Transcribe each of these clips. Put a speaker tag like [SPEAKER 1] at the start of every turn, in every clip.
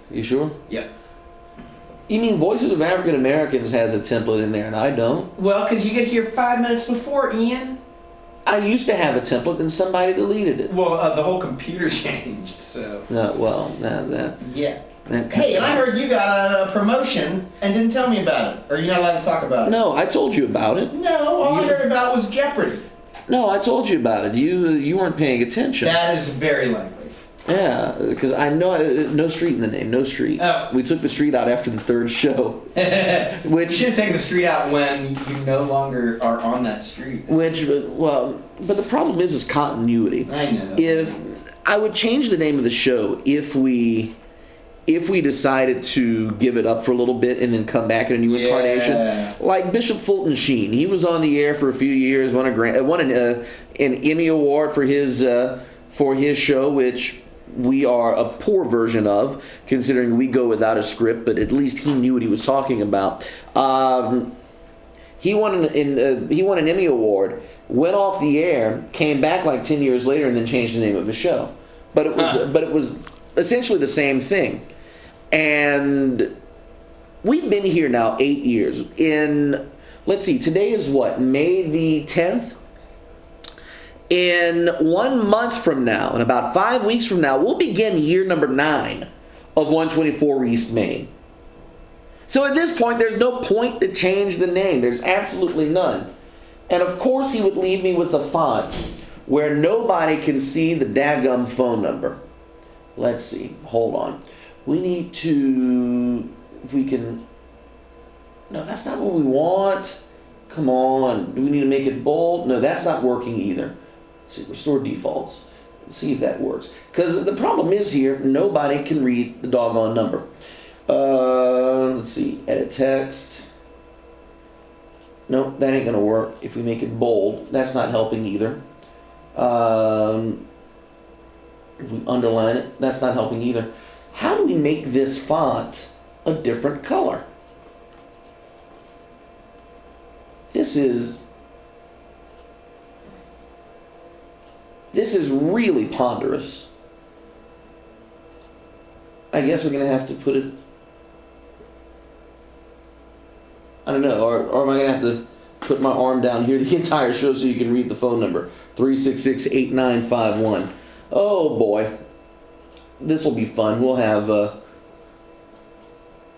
[SPEAKER 1] You sure?
[SPEAKER 2] Yep.
[SPEAKER 1] You mean Voices of African Americans has a template in there and I don't?
[SPEAKER 2] Well, because you get here 5 minutes before, Ian.
[SPEAKER 1] I used to have a template and somebody deleted it.
[SPEAKER 2] Well, the whole computer changed, so.
[SPEAKER 1] No, that.
[SPEAKER 2] Yeah.
[SPEAKER 1] That
[SPEAKER 2] Hey, and I heard you got a promotion and didn't tell me about it. Or you're not allowed to talk about it.
[SPEAKER 1] No, I told you about it.
[SPEAKER 2] No, all I heard about was Jeopardy.
[SPEAKER 1] No, I told you about it. You weren't paying attention.
[SPEAKER 2] That is very likely.
[SPEAKER 1] Yeah, because I know no street in the name, no street.
[SPEAKER 2] Oh.
[SPEAKER 1] We took the street out after the third show.
[SPEAKER 2] You should have taken the street out when you no longer are on that street.
[SPEAKER 1] But the problem is continuity.
[SPEAKER 2] I know.
[SPEAKER 1] If I would change the name of the show if we decided to give it up for a little bit and then come back in a new incarnation, like Bishop Fulton Sheen, he was on the air for a few years, won an Emmy award for his show, which we are a poor version of, considering we go without a script, but at least he knew what he was talking about. He won an Emmy award, went off the air, came back like 10 years later, and then changed the name of his show. But it was essentially the same thing. And we've been here now 8 years. Let's see, today is what, May the 10th? In 1 month from now, in about 5 weeks from now, we'll begin year number 9 of 124 East Main. So at this point, there's no point to change the name. There's absolutely none. And of course, he would leave me with a font where nobody can see the daggum phone number. Let's see. Hold on. We need to, if we can, no, that's not what we want. Come on. Do we need to make it bold? No, that's not working either. Let's see, restore defaults. Let's see if that works. Because the problem is here, nobody can read the doggone number. Let's see, edit text. Nope, that ain't gonna work. If we make it bold, that's not helping either. If we underline it, that's not helping either. How do we make this font a different color? This is really ponderous. I guess we're going to have to put it, I don't know, or am I going to have to put my arm down here the entire show so you can read the phone number? 366-8951. Oh boy. This will be fun. We'll have,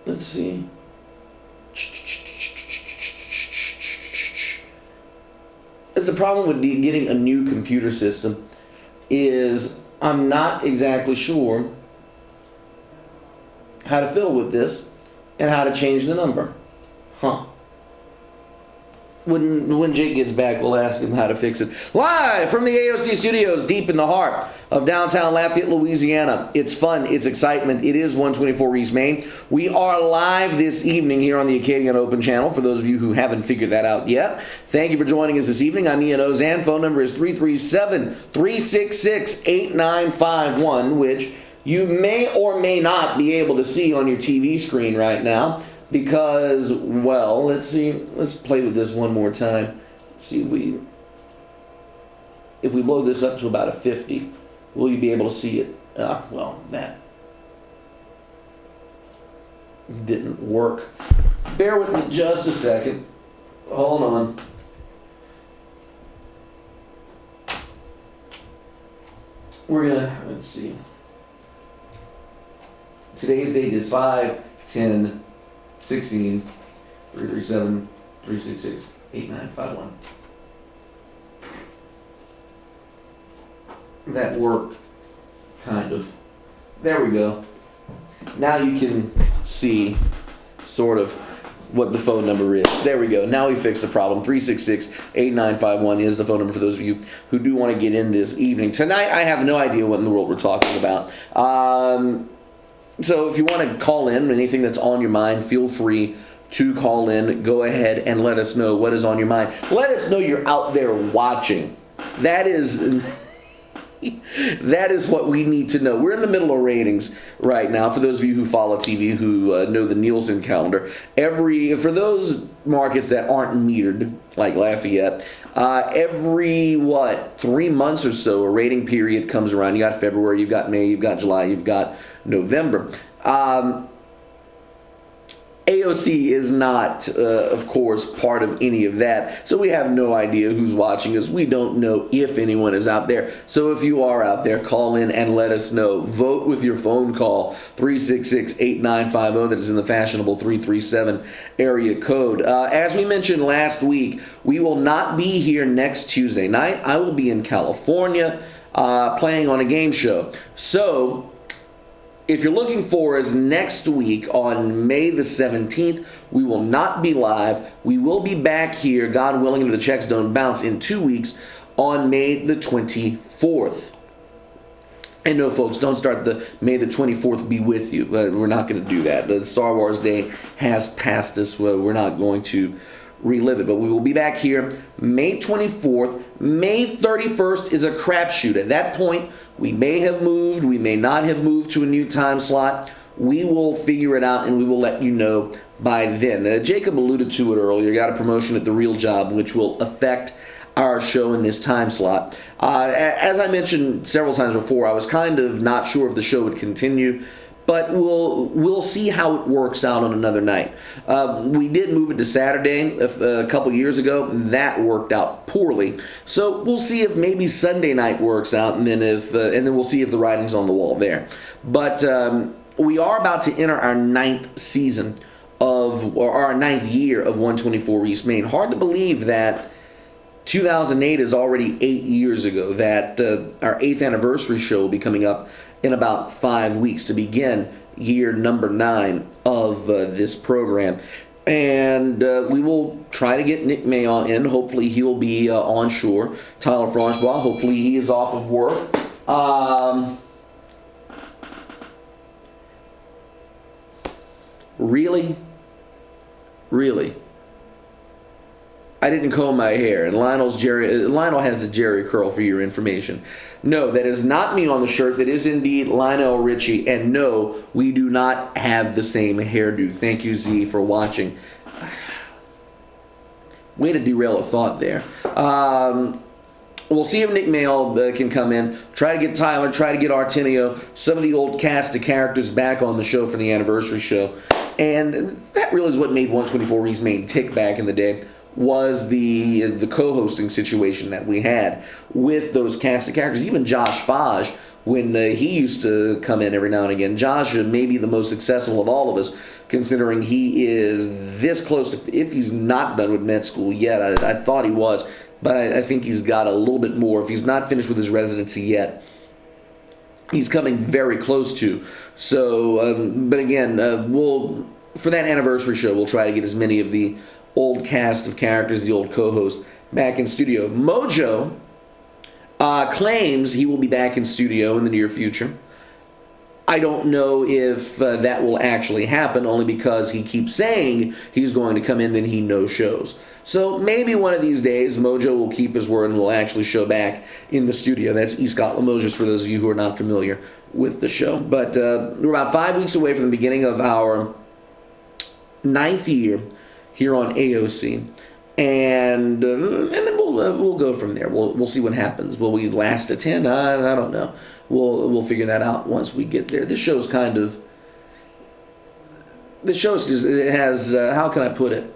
[SPEAKER 1] let's see. That's the problem with getting a new computer system is I'm not exactly sure how to fiddle with this and how to change the number. When Jake gets back, we'll ask him how to fix it. Live from the AOC studios deep in the heart of downtown Lafayette, Louisiana. It's fun. It's excitement. It is 124 East Main. We are live this evening here on the Acadian Open channel, for those of you who haven't figured that out yet. Thank you for joining us this evening. I'm Ian Ozan. Phone number is 337-366-8951, which you may or may not be able to see on your TV screen right now. Because, well, let's see. Let's play with this one more time. See if we blow this up to about a 50, will you be able to see it? Well, that didn't work. Bear with me just a second. Hold on. We're gonna, let's see. Today's date is 5/10. 16 337 366 8951. That worked, kind of. There we go. Now you can see sort of what the phone number is. There we go. Now we fixed the problem. 366-8951 is the phone number for those of you who do want to get in this evening. Tonight, I have no idea what in the world we're talking about. So if you want to call in, anything that's on your mind, feel free to call in. Go ahead and let us know what is on your mind. Let us know you're out there watching. That is what we need to know. We're in the middle of ratings right now. For those of you who follow TV, who know the Nielsen calendar, for those markets that aren't metered, like Lafayette, every 3 months or so, a rating period comes around. You got February, you've got May, you've got July, you've got November. AOC is not, of course, part of any of that, so we have no idea who's watching us. We don't know if anyone is out there. So if you are out there, call in and let us know. Vote with your phone call, 366-8950. That is in the fashionable 337 area code. As we mentioned last week, we will not be here next Tuesday night. I will be in California playing on a game show. So if you're looking for us next week on May the 17th, we will not be live. We will be back here, God willing, if the checks don't bounce, in 2 weeks on May the 24th. And no, folks, don't start the May the 24th be with you. We're not going to do that. The Star Wars Day has passed us. We're not going to relive it. But we will be back here May 24th. May 31st is a crapshoot. At that point, we may have moved. We may not have moved to a new time slot. We will figure it out, and we will let you know by then. Jacob alluded to it earlier. Got a promotion at The Real Job, which will affect our show in this time slot. As I mentioned several times before, I was kind of not sure if the show would continue, but we'll see how it works out on another night. We did move it to Saturday a couple years ago. That worked out poorly. So we'll see if maybe Sunday night works out, and then we'll see if the writing's on the wall there. But we are about to enter our ninth year of 124 East Main. Hard to believe that 2008 is already 8 years ago, that our 8th anniversary show will be coming up in about 5 weeks to begin year number 9 of this program. And we will try to get Nick Mayon in. Hopefully he'll be on shore. Tyler Francois, hopefully he is off of work. Really? I didn't comb my hair, and Lionel has a Jerry curl for your information. No, that is not me on the shirt. That is indeed Lionel Richie, and no, we do not have the same hairdo. Thank you, Z, for watching. Way to derail a thought there. We'll see if Nick Mayle can come in. Try to get Tyler, try to get Artenio, some of the old cast of characters back on the show for the anniversary show. And that really is what made 124 East Main tick back in the day, was the co-hosting situation that we had with those cast of characters. Even Josh Faj, when he used to come in every now and again. Josh may be the most successful of all of us, considering he is this close to, if he's not done with med school yet. I thought he was, but I think he's got a little bit more. If he's not finished with his residency yet, he's coming very close to. So, but again, for that anniversary show, we'll try to get as many of the old cast of characters, the old co-host, back in studio. Mojo claims he will be back in studio in the near future. I don't know if that will actually happen, only because he keeps saying he's going to come in, then he no-shows. So maybe one of these days, Mojo will keep his word and will actually show back in the studio. That's E. Scott Limoges, for those of you who are not familiar with the show. But we're about 5 weeks away from the beginning of our 9th year here on AOC, and then we'll go from there. We'll see what happens. Will we last to 10? I don't know. We'll figure that out once we get there. This show's just, it has, how can I put it,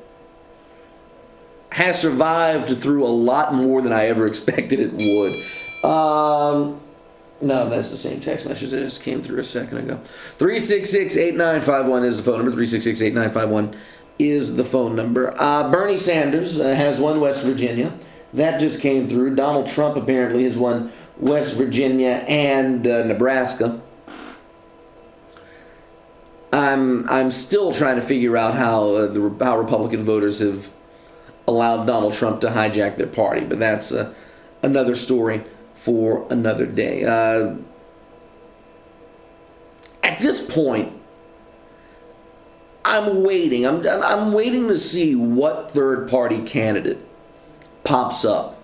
[SPEAKER 1] has survived through a lot more than I ever expected it would. No, that's the same text message that just came through a second ago. 366-8951 is the phone number. 366-8951 is the phone number. Bernie Sanders has won West Virginia. That just came through. Donald Trump apparently has won West Virginia and Nebraska. I'm still trying to figure out how Republican voters have allowed Donald Trump to hijack their party, but that's another story for another day. At this point, I'm waiting. I'm waiting to see what third-party candidate pops up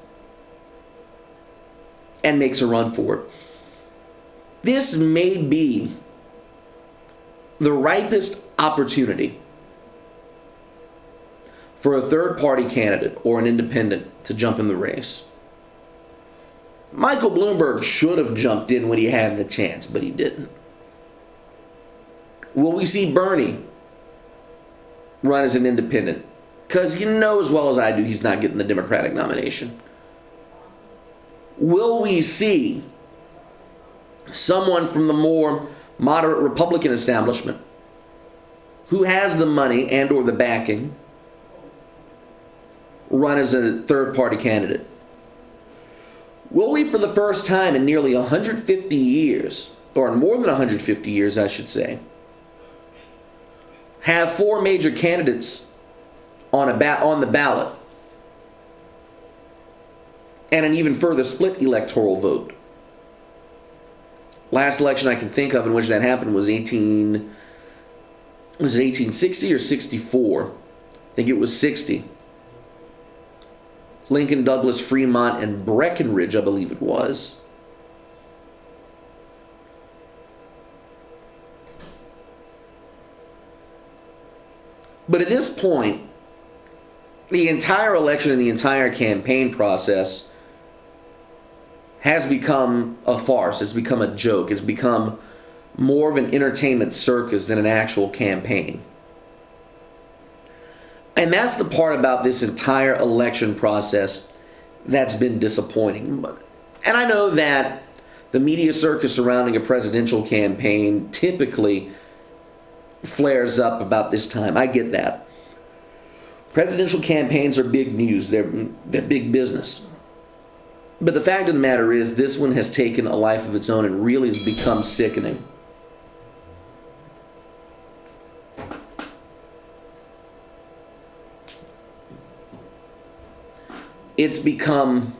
[SPEAKER 1] and makes a run for it. This may be the ripest opportunity for a third-party candidate or an independent to jump in the race. Michael Bloomberg should have jumped in when he had the chance, but he didn't. Will we see Bernie run as an independent? Because you know as well as I do he's not getting the Democratic nomination. Will we see someone from the more moderate Republican establishment who has the money and or the backing run as a third-party candidate? Will we, for the first time in nearly 150 years, or in more than 150 years, I should say, have four major candidates on the ballot and an even further split electoral vote? Last election I can think of in which that happened was 1860 or 64? I think it was 60. Lincoln, Douglas, Fremont, and Breckinridge, I believe it was. But at this point, the entire election and the entire campaign process has become a farce. It's become a joke. It's become more of an entertainment circus than an actual campaign. And that's the part about this entire election process that's been disappointing. And I know that the media circus surrounding a presidential campaign typically flares up about this time. I get that. Presidential campaigns are big news. They're big business. But the fact of the matter is, this one has taken a life of its own and really has become sickening. It's become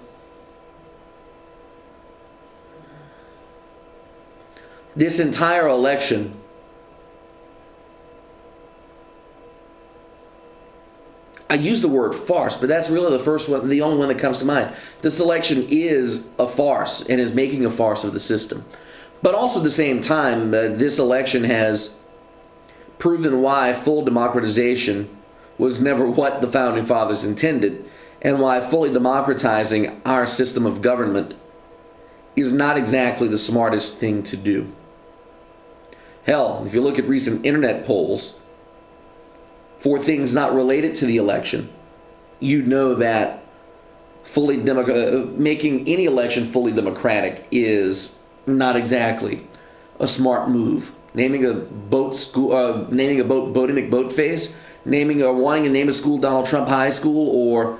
[SPEAKER 1] this entire election I use the word farce, but that's really the first one, the only one that comes to mind. This election is a farce and is making a farce of the system. But also at the same time, this election has proven why full democratization was never what the Founding Fathers intended, and why fully democratizing our system of government is not exactly the smartest thing to do. Hell, if you look at recent internet polls for things not related to the election, you know that making any election fully democratic is not exactly a smart move. Naming a boat Bodie McBoatface, wanting to name a school Donald Trump High School, or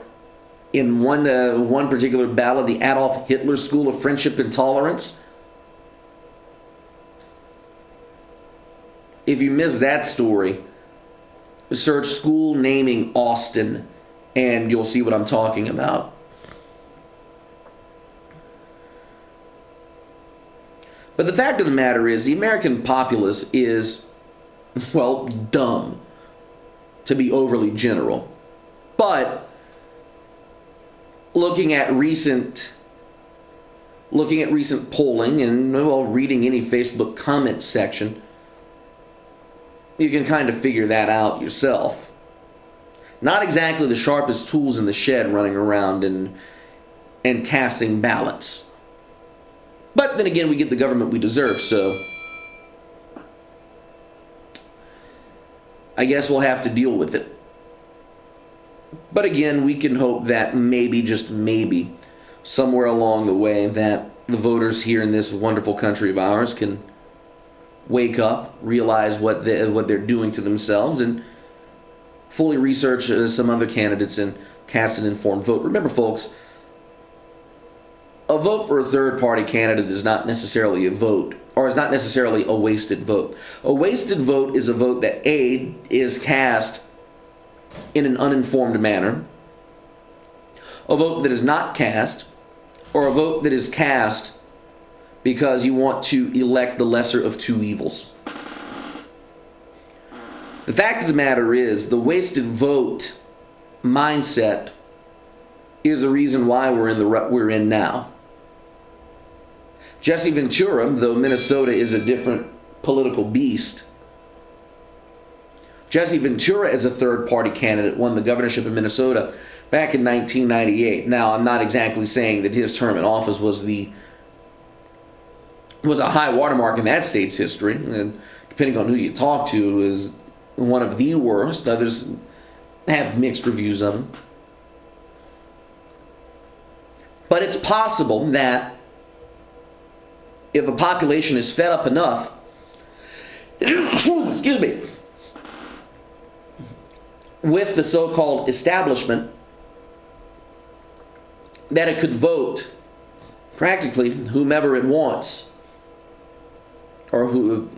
[SPEAKER 1] in one particular ballot, the Adolf Hitler School of Friendship and Tolerance. If you miss that story, search school naming Austin and you'll see what I'm talking about. But the fact of the matter is, the American populace is, well, dumb, to be overly general. But looking at recent polling and, well, reading any Facebook comment section, you can kind of figure that out yourself. Not exactly the sharpest tools in the shed running around and casting ballots. But then again, we get the government we deserve, so I guess we'll have to deal with it. But again, we can hope that maybe, just maybe, somewhere along the way, that the voters here in this wonderful country of ours can wake up, realize what they're doing to themselves, and fully research some other candidates and cast an informed vote. Remember, folks, a vote for a third-party candidate is not necessarily a vote, or is not necessarily a wasted vote. A wasted vote is a vote that A, is cast in an uninformed manner, a vote that is not cast, or a vote that is cast because you want to elect the lesser of two evils. The fact of the matter is, the wasted vote mindset is the reason why we're in the rut we're in now. Jesse Ventura, though Minnesota is a different political beast, Jesse Ventura, as a third-party candidate, won the governorship of Minnesota back in 1998. Now, I'm not exactly saying that his term in office was a high watermark in that state's history. And to depending on who you talk to, is one of the worst. Others have mixed reviews of him. But it's possible that if a population is fed up enough, excuse me, with the so-called establishment, that it could vote practically whomever it wants, or who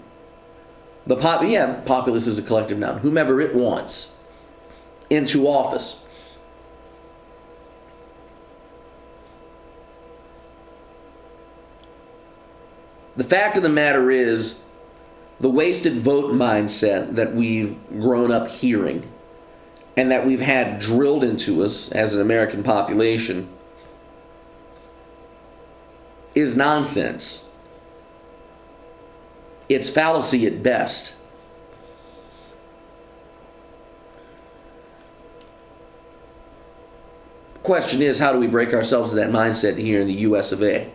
[SPEAKER 1] the populace is a collective noun, whomever it wants into office. The fact of the matter is, the wasted vote mindset that we've grown up hearing and that we've had drilled into us as an American population is nonsense. It's fallacy at best. The question is, how do we break ourselves to that mindset here in the US of A?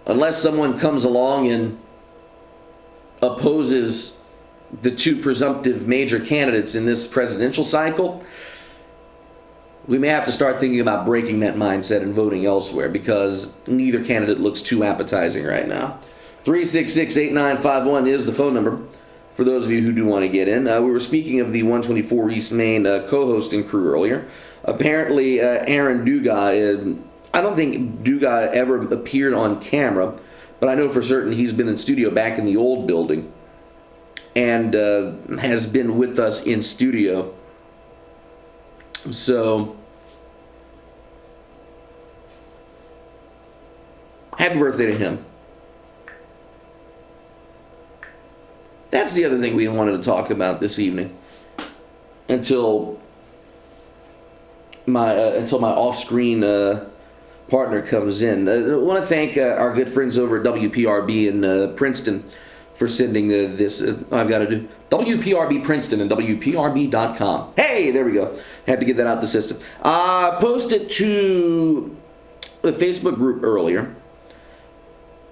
[SPEAKER 1] Unless someone comes along and opposes the two presumptive major candidates in this presidential cycle, we may have to start thinking about breaking that mindset and voting elsewhere, because neither candidate looks too appetizing right now. 366-8951 is the phone number for those of you who do want to get in. We were speaking of the 124 East Main co-hosting crew earlier. Apparently, Aaron Dugas, I don't think Dugas ever appeared on camera, but I know for certain he's been in studio back in the old building and has been with us in studio. So, happy birthday to him. That's the other thing we wanted to talk about this evening until my off-screen partner comes in. I want to thank our good friends over at WPRB in Princeton for sending this. I've got to do WPRB Princeton and WPRB.com. Hey, there we go. Had to get that out of the system. Posted to the Facebook group earlier.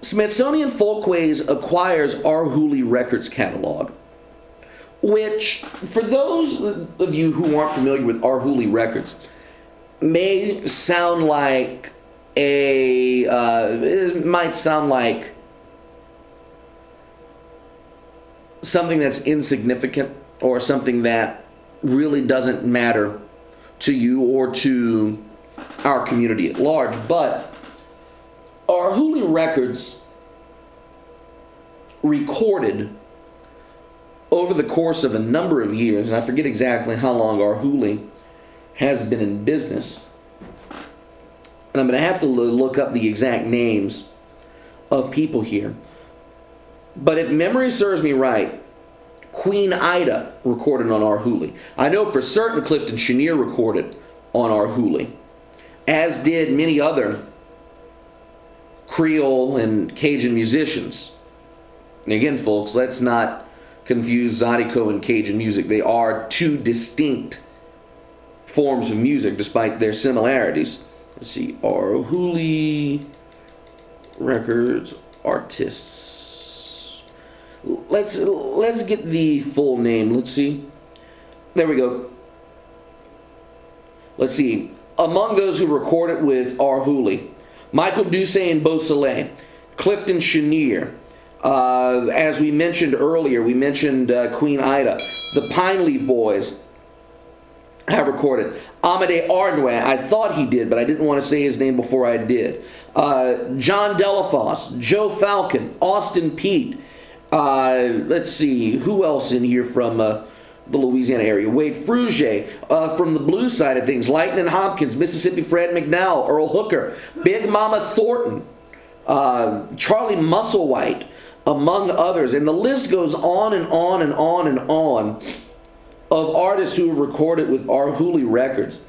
[SPEAKER 1] Smithsonian Folkways acquires our Hooley Records catalog, which, for those of you who aren't familiar with our Hooley Records, may sound like it might sound like something that's insignificant or something that really doesn't matter to you or to our community at large, but our Hooley Records recorded over the course of a number of years, and I forget exactly how long our Hooley has been in business, and I'm going to have to look up the exact names of people here. But if memory serves me right, Queen Ida recorded on our Hooley. I know for certain Clifton Chenier recorded on our Hooley, as did many other Creole and Cajun musicians. And again, folks, let's not confuse Zydeco and Cajun music. They are two distinct forms of music, despite their similarities. Let's see, our Hooley Records artists. Let's get the full name. Let's see. There we go. Let's see. Among those who recorded with our Hooley, Michael Doucet and Beausoleil, Clifton Chenier. As we mentioned earlier, we mentioned Queen Ida. The Pine Leaf Boys have recorded. Amédée Ardouin, I thought he did, but I didn't want to say his name before I did. John Delafosse, Joe Falcon, Austin Pete. Let's see, who else in here from the Louisiana area? Wade Frugier, from the blues side of things. Lightnin' Hopkins, Mississippi Fred McDowell, Earl Hooker, Big Mama Thornton, Charlie Musselwhite, among others. And the list goes on and on and on and on of artists who have recorded with our Hooley Records.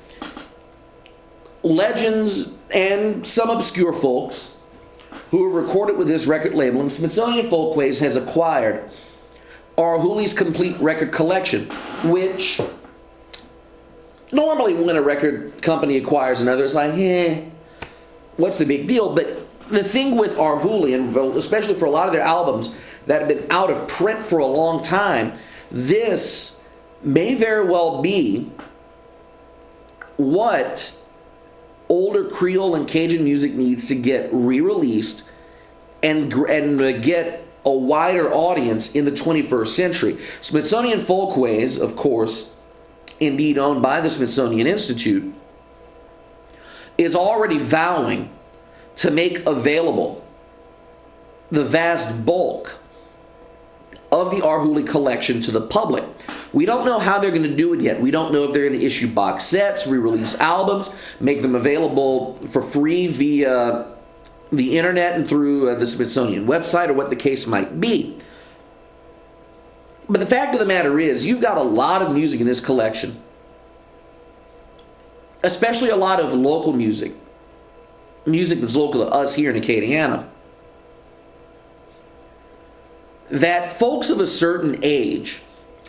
[SPEAKER 1] Legends and some obscure folks who have recorded with this record label, and Smithsonian Folkways has acquired our Hooley's complete record collection, which normally when a record company acquires another, it's like, what's the big deal? But the thing with our Hooli, and especially for a lot of their albums that have been out of print for a long time, this may very well be what older Creole and Cajun music needs to get re-released and get a wider audience in the 21st century. Smithsonian Folkways, of course, indeed owned by the Smithsonian Institute, is already vowing to make available the vast bulk of the Our Hooli collection to the public. We don't know how they're going to do it yet. We don't know if they're going to issue box sets, re-release albums, make them available for free via the internet and through the Smithsonian website, or what the case might be. But the fact of the matter is, you've got a lot of music in this collection, especially a lot of local music that's local to us here in Acadiana, that folks of a certain age,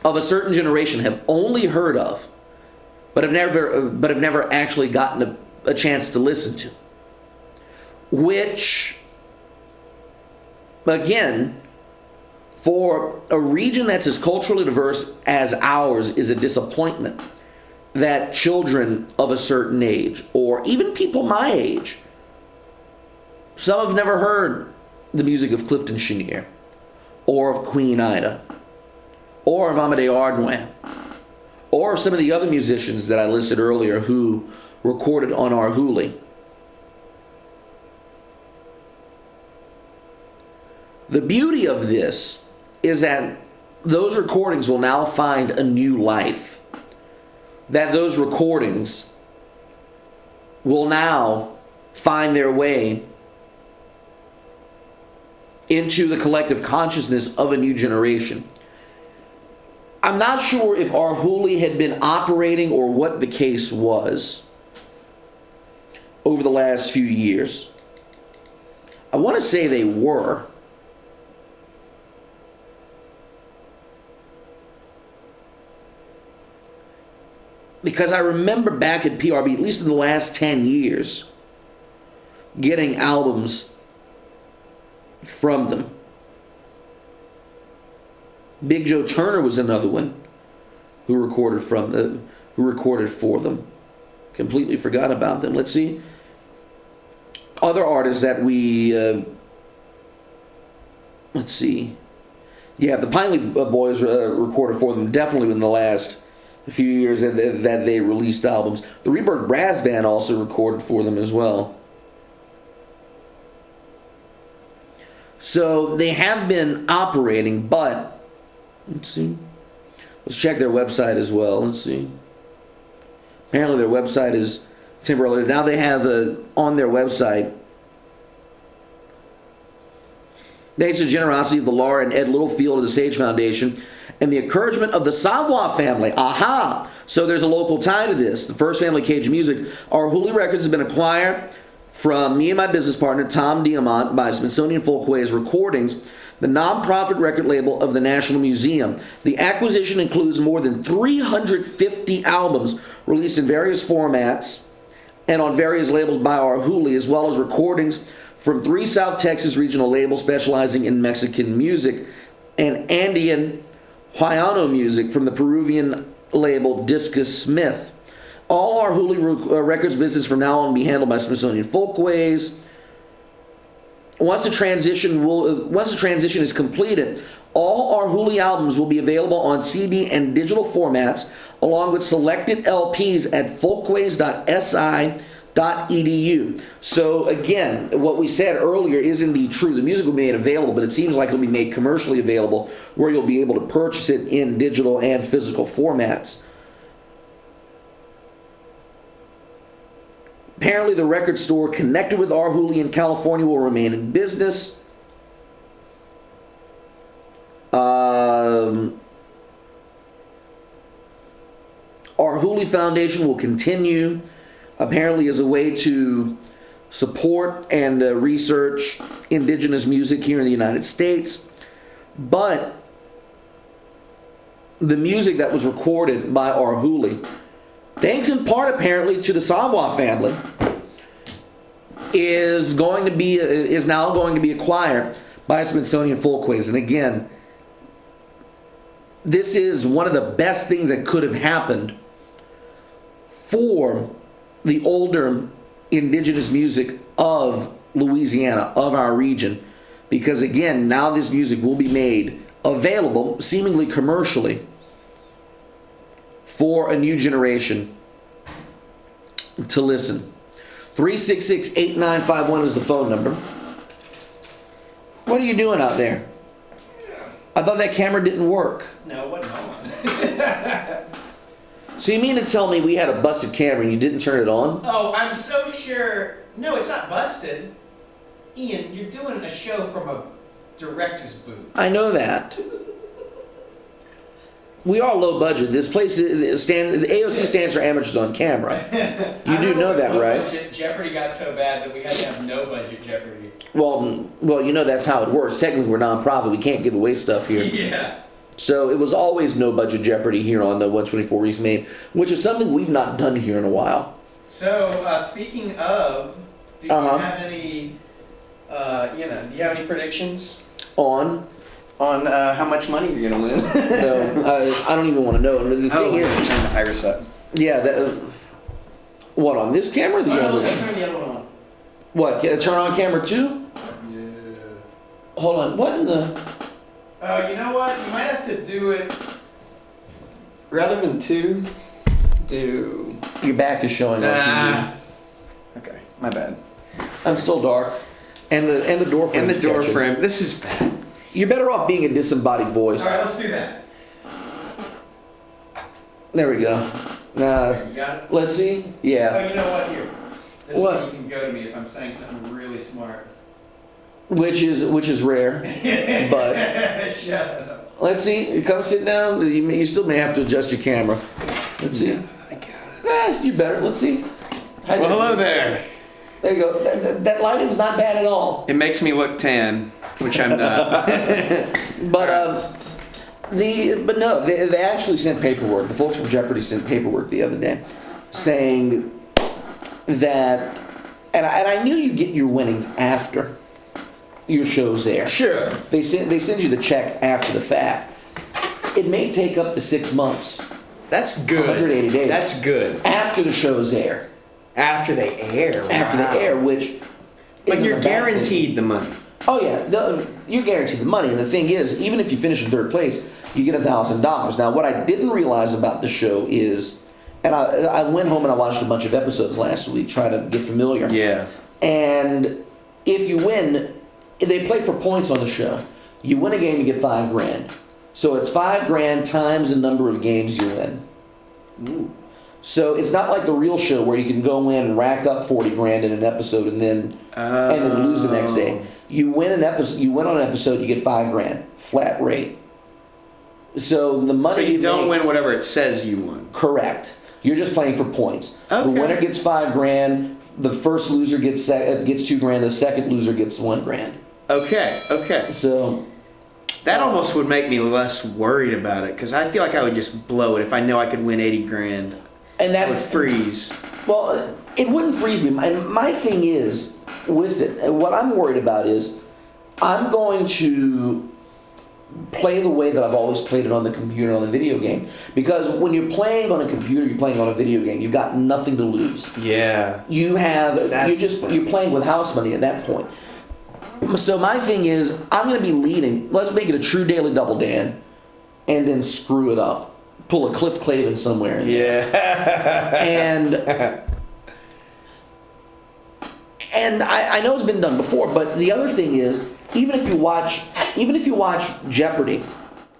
[SPEAKER 1] of a certain generation, have only heard of, but have never actually gotten a chance to listen to. Which, again, for a region that's as culturally diverse as ours, is a disappointment that children of a certain age, or even people my age, some have never heard the music of Clifton Chenier, or of Queen Ida, or of Amadeo Ardouin, or of some of the other musicians that I listed earlier who recorded on our Hooli. The beauty of this is that those recordings will now find a new life. That those recordings will now find their way into the collective consciousness of a new generation. I'm not sure if our Hooli had been operating or what the case was over the last few years. I want to say they were. Because I remember back at PRB, at least in the last 10 years, getting albums from them. Big Joe Turner was another one who recorded for them. Completely forgot about them. Let's see. Other artists that we let's see. Yeah, the Pineley Boys recorded for them definitely in the last few years that they released albums. The Rebirth Brass Band also recorded for them as well. So they have been operating, but let's see. Let's check their website as well. Let's see. Apparently their website is temporarily. Now they have on their website, thanks to the generosity of the Laura and Ed Littlefield of the Sage Foundation and the encouragement of the Savoy family. Aha! So there's a local tie to this. The First Family Cajun Music. Our Hooli Records has been acquired from me and my business partner, Tom Diamant, by Smithsonian Folkways Recordings, the nonprofit record label of the National Museum. The acquisition includes more than 350 albums released in various formats and on various labels by our Hooli, as well as recordings from 3 South Texas regional labels specializing in Mexican music and Andean Huayano music from the Peruvian label Discus Smith. All our Hooli Records business from now on will be handled by Smithsonian Folkways. Once the transition is completed, all our Hooli albums will be available on CD and digital formats, along with selected LPs at folkways.si.edu. So again, what we said earlier is indeed true. The music will be made available, but it seems like it'll be made commercially available, where you'll be able to purchase it in digital and physical formats. Apparently, the record store connected with our Hooli in California will remain in business. Our Hooli Foundation will continue, apparently, as a way to support and research indigenous music here in the United States. But the music that was recorded by our Hooli, thanks in part apparently to the Savoy family, is now going to be acquired by Smithsonian Folkways. And again, this is one of the best things that could have happened for the older indigenous music of Louisiana, of our region, because again, now this music will be made available, seemingly commercially, for a new generation to listen. 366-8951 is the phone number. What are you doing out there? I thought that camera didn't work.
[SPEAKER 2] No, it wasn't on.
[SPEAKER 1] So you mean to tell me we had a busted camera and you didn't turn it on?
[SPEAKER 2] Oh, I'm so sure. No, it's not busted. Ian, you're doing a show from a director's booth.
[SPEAKER 1] I know that. We are low budget. This place, the AOC stands for amateurs on camera. You do know that, right?
[SPEAKER 2] Budget Jeopardy got so bad that we had to have no budget Jeopardy.
[SPEAKER 1] Well, you know that's how it works. Technically, we're non-profit. We can't give away stuff here.
[SPEAKER 2] Yeah.
[SPEAKER 1] So it was always no budget Jeopardy here on the 124 East Main, which is something we've not done here in a while.
[SPEAKER 2] So speaking of, do you have any, do you have any predictions
[SPEAKER 1] on
[SPEAKER 2] how much money you're gonna win?
[SPEAKER 1] No, I don't even want to know. The thing is,
[SPEAKER 2] turn the iris up.
[SPEAKER 1] Yeah, what, on this camera or the other one?
[SPEAKER 2] Turn the other one on.
[SPEAKER 1] What? Turn on camera 2?
[SPEAKER 2] Yeah.
[SPEAKER 1] Hold on. What in the?
[SPEAKER 2] You know what? You might have to do it rather than 2. Do
[SPEAKER 1] Your back is showing on TV.
[SPEAKER 2] Okay, my bad.
[SPEAKER 1] I'm still dark, and the door frame.
[SPEAKER 2] And the door frame. This is bad.
[SPEAKER 1] You're better off being a disembodied voice.
[SPEAKER 2] All right, let's do that.
[SPEAKER 1] There we go.
[SPEAKER 2] You got it.
[SPEAKER 1] Let's see. Yeah.
[SPEAKER 2] Oh, you know what? Here. This
[SPEAKER 1] What?
[SPEAKER 2] is when you can go to me if I'm saying something really smart.
[SPEAKER 1] Which is rare, but
[SPEAKER 2] Shut up.
[SPEAKER 1] let's see. You come sit down. You still may have to adjust your camera. Let's see.
[SPEAKER 2] I got it.
[SPEAKER 1] You better. Let's see.
[SPEAKER 2] Well, hello there.
[SPEAKER 1] There you go. That lighting's not bad at all.
[SPEAKER 2] It makes me look tan, which I'm not.
[SPEAKER 1] But no, they actually sent paperwork. The folks from Jeopardy sent paperwork the other day, saying that, and I knew you get your winnings after your show's there.
[SPEAKER 2] Sure.
[SPEAKER 1] They send you the check after the fact. It may take up to 6 months.
[SPEAKER 2] That's good.
[SPEAKER 1] 180 days.
[SPEAKER 2] That's good.
[SPEAKER 1] After the show's there.
[SPEAKER 2] After they air.
[SPEAKER 1] After
[SPEAKER 2] wow.
[SPEAKER 1] they air, which.
[SPEAKER 2] But
[SPEAKER 1] isn't
[SPEAKER 2] you're
[SPEAKER 1] a bad thing.
[SPEAKER 2] guaranteed the money.
[SPEAKER 1] Oh yeah, you're guaranteed the money, and the thing is, even if you finish in 3rd place, you get $1,000. Now, what I didn't realize about the show is, and I went home and I watched a bunch of episodes last week, trying to get familiar.
[SPEAKER 2] Yeah.
[SPEAKER 1] And if you win, they play for points on the show. You win a game, you get $5,000. So it's $5,000 times the number of games you win.
[SPEAKER 2] Ooh.
[SPEAKER 1] So it's not like the real show where you can go in and rack up $40,000 in an episode and then lose the next day. You win an episode. You win on an episode. You get $5,000 flat rate. So the money.
[SPEAKER 2] So you don't
[SPEAKER 1] make,
[SPEAKER 2] win whatever it says you won.
[SPEAKER 1] Correct. You're just playing for points.
[SPEAKER 2] Okay.
[SPEAKER 1] The winner gets $5,000. The first loser gets $2,000. The second loser gets $1,000.
[SPEAKER 2] Okay. Okay.
[SPEAKER 1] So
[SPEAKER 2] that almost would make me less worried about it because I feel like I would just blow it if I know I could win $80,000.
[SPEAKER 1] And
[SPEAKER 2] I
[SPEAKER 1] that's
[SPEAKER 2] would freeze.
[SPEAKER 1] Well, it wouldn't freeze me. My thing is with it, and what I'm worried about is I'm going to play the way that I've always played it on the computer, on the video game. Because when you're playing on a computer, you're playing on a video game, you've got nothing to lose.
[SPEAKER 2] Yeah.
[SPEAKER 1] You're playing with house money at that point. So my thing is, I'm going to be leading. Let's make it a true daily double, Dan, and then screw it up. Pull a Cliff Clavin somewhere.
[SPEAKER 2] Yeah.
[SPEAKER 1] And I know it's been done before, but the other thing is, even if you watch Jeopardy,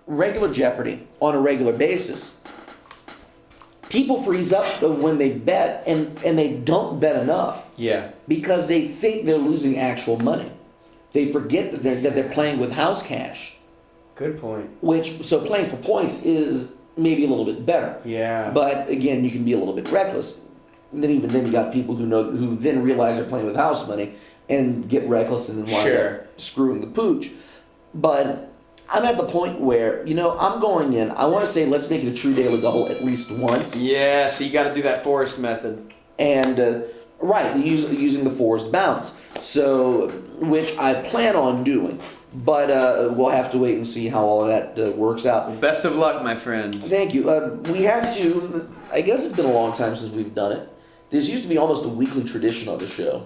[SPEAKER 1] regular Jeopardy on a regular basis, people freeze up when they bet, and they don't bet enough.
[SPEAKER 2] Yeah.
[SPEAKER 1] Because they think they're losing actual money. They forget that they're playing with house cash.
[SPEAKER 2] Good point.
[SPEAKER 1] So playing for points is maybe a little bit better.
[SPEAKER 2] Yeah.
[SPEAKER 1] But again, you can be a little bit reckless. And then even then, you got people who then realize they're playing with house money and get reckless and then wind up screwing the pooch. But I'm at the point where, I'm going in. I want to say let's make it a true daily double at least once.
[SPEAKER 2] Yeah, so you got to do that Forrest method.
[SPEAKER 1] And Right, using the forced bounce. So, which I plan on doing. But we'll have to wait and see how all of that works out.
[SPEAKER 3] Best of luck, my friend.
[SPEAKER 1] Thank you. We have to, I guess it's been a long time since we've done it. This used to be almost a weekly tradition on the show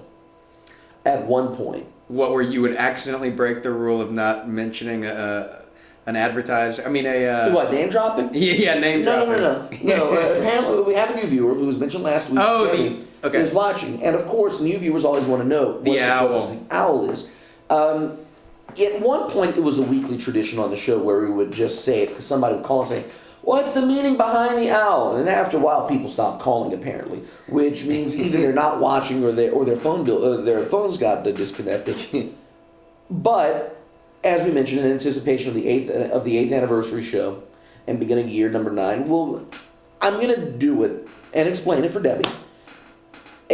[SPEAKER 1] at one point.
[SPEAKER 3] What, where you would accidentally break the rule of not mentioning an advertiser? I mean,
[SPEAKER 1] What, name dropping?
[SPEAKER 3] Yeah, name dropping.
[SPEAKER 1] No, apparently we have a new viewer who was mentioned last week.
[SPEAKER 3] Oh,
[SPEAKER 1] okay. Is watching. And of course, new viewers always want to know what
[SPEAKER 3] the
[SPEAKER 1] owl is. At one point, it was a weekly tradition on the show where we would just say it because somebody would call and say, "What's the meaning behind the owl?" And after a while, people stopped calling apparently, which means either they're not watching or their phones got disconnected. But as we mentioned, in anticipation of the eighth anniversary show and beginning of year number 9, I'm gonna do it and explain it for Debbie.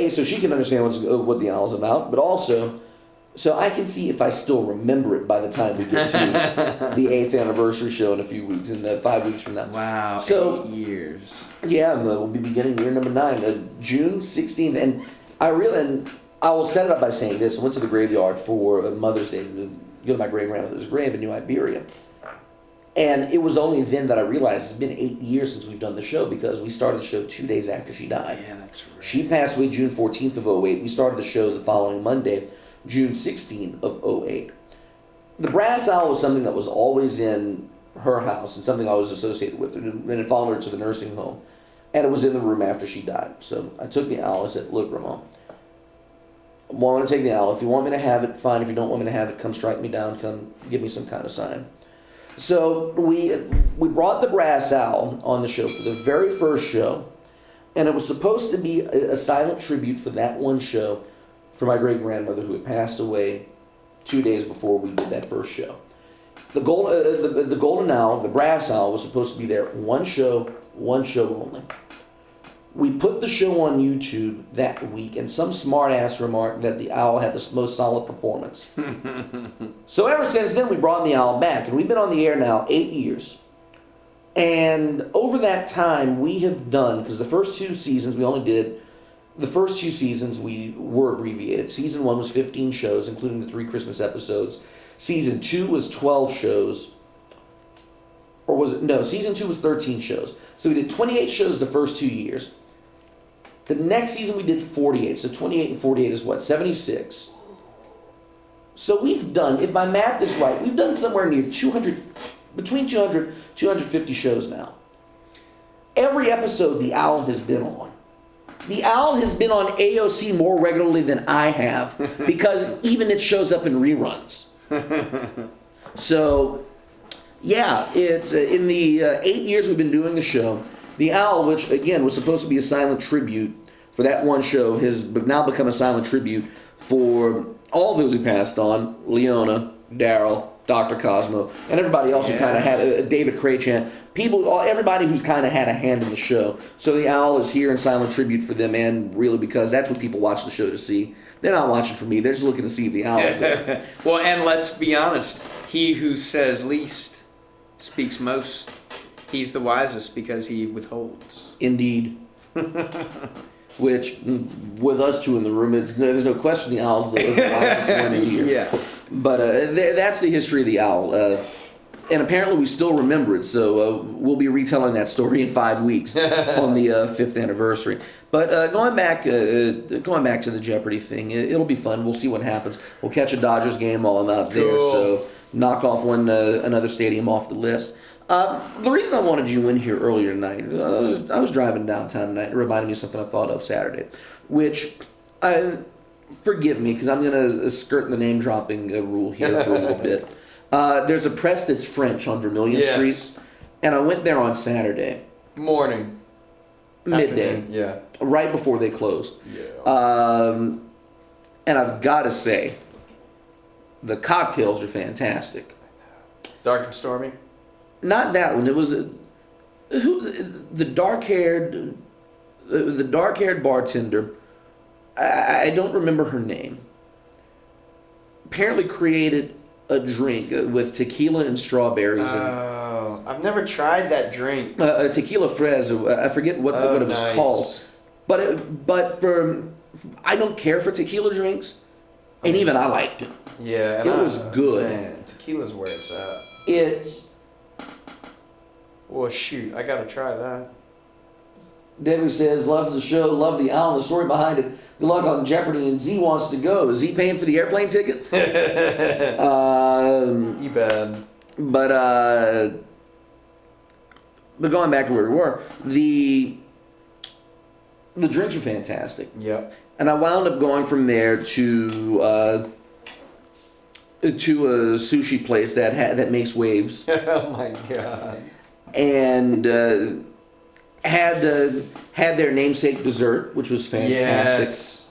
[SPEAKER 1] So she can understand what the owl is about, but also so I can see if I still remember it by the time we get to the 8th anniversary show in a few weeks, in 5 weeks from now.
[SPEAKER 3] Wow,
[SPEAKER 1] so,
[SPEAKER 3] 8 years.
[SPEAKER 1] Yeah, we'll be beginning year number 9, June 16th. And I will set it up by saying this. I went to the graveyard for Mother's Day to go to my great-grandmother's grave in New Iberia. And it was only then that I realized it's been 8 years since we've done the show because we started the show 2 days after she died.
[SPEAKER 3] Yeah, that's right.
[SPEAKER 1] She passed away June 14th of 08. We started the show the following Monday, June 16th of 08. The brass owl was something that was always in her house and something I was associated with, and it followed her to the nursing home. And it was in the room after she died. So I took the owl and said, "Look, Grandma, I want to take the owl. If you want me to have it, fine. If you don't want me to have it, come strike me down. Come give me some kind of sign." So we brought the brass owl on the show for the very first show, and it was supposed to be a silent tribute for that one show for my great-grandmother who had passed away 2 days before we did that first show. The golden owl, the brass owl, was supposed to be there one show only. We put the show on YouTube that week, and some smart-ass remarked that the owl had the most solid performance. So ever since then, we brought the owl back, and we've been on the air now 8 years. And over that time, we have done, because the first 2 seasons we were abbreviated. Season 1 was 15 shows, including the 3 Christmas episodes. Season 2 was 12 shows. Or was it? No, Season 2 was 13 shows. So we did 28 shows the first 2 years. The next season we did 48. So 28 and 48 is what? 76. So we've done, if my math is right, we've done somewhere near 200, between 200, 250 shows now. Every episode the owl has been on. The owl has been on AOC more regularly than I have because even it shows up in reruns. So, yeah, it's in the 8 years we've been doing the show, the owl, which again was supposed to be a silent tribute for that one show, has now become a silent tribute for all those who passed on: Leona, Daryl, Dr. Cosmo, and everybody else who kind of had David Craychan. Everybody who's kind of had a hand in the show. So the owl is here in silent tribute for them, and really because that's what people watch the show to see. They're not watching for me. They're just looking to see if the owl is there.
[SPEAKER 3] Well, and let's be honest. He who says least speaks most. He's the wisest because he withholds.
[SPEAKER 1] Indeed. Which, with us two in the room, there's no question the owl's the wisest one in here.
[SPEAKER 3] Yeah.
[SPEAKER 1] But that's the history of the owl. And apparently we still remember it, so we'll be retelling that story in 5 weeks on the 5th anniversary. But going back to the Jeopardy thing, it'll be fun. We'll see what happens. We'll catch a Dodgers game while I'm out there, so knock off another stadium off the list. The reason I wanted you in here earlier tonight, I was driving downtown tonight. It reminded me of something I thought of Saturday, which, forgive me, because I'm going to skirt the name-dropping rule here for a little bit. There's a press that's French on Vermilion Street, and I went there on Saturday.
[SPEAKER 3] Morning.
[SPEAKER 1] Midday.
[SPEAKER 3] Afternoon. Yeah.
[SPEAKER 1] Right before they closed.
[SPEAKER 3] Yeah.
[SPEAKER 1] And I've got to say, the cocktails are fantastic.
[SPEAKER 3] Dark and stormy?
[SPEAKER 1] Not that one. It was the dark-haired bartender. I don't remember her name. Apparently created a drink with tequila and strawberries.
[SPEAKER 3] Oh, I've never tried that drink.
[SPEAKER 1] A tequila fraise. I forget what it was called. But I don't care for tequila drinks, and even I liked it.
[SPEAKER 3] Yeah,
[SPEAKER 1] It was good.
[SPEAKER 3] Man, tequila's where it's at.
[SPEAKER 1] It's
[SPEAKER 3] Well, shoot, I gotta try that.
[SPEAKER 1] Debbie says, loves the show, love the owl, the story behind it. Good luck on Jeopardy, and Z wants to go. Is Z paying for the airplane ticket?
[SPEAKER 3] You bet.
[SPEAKER 1] But going back to where we were, the drinks were fantastic.
[SPEAKER 3] Yep.
[SPEAKER 1] And I wound up going from there to a sushi place that makes waves.
[SPEAKER 3] Oh my god.
[SPEAKER 1] And had their namesake dessert, which was fantastic.
[SPEAKER 3] Yes.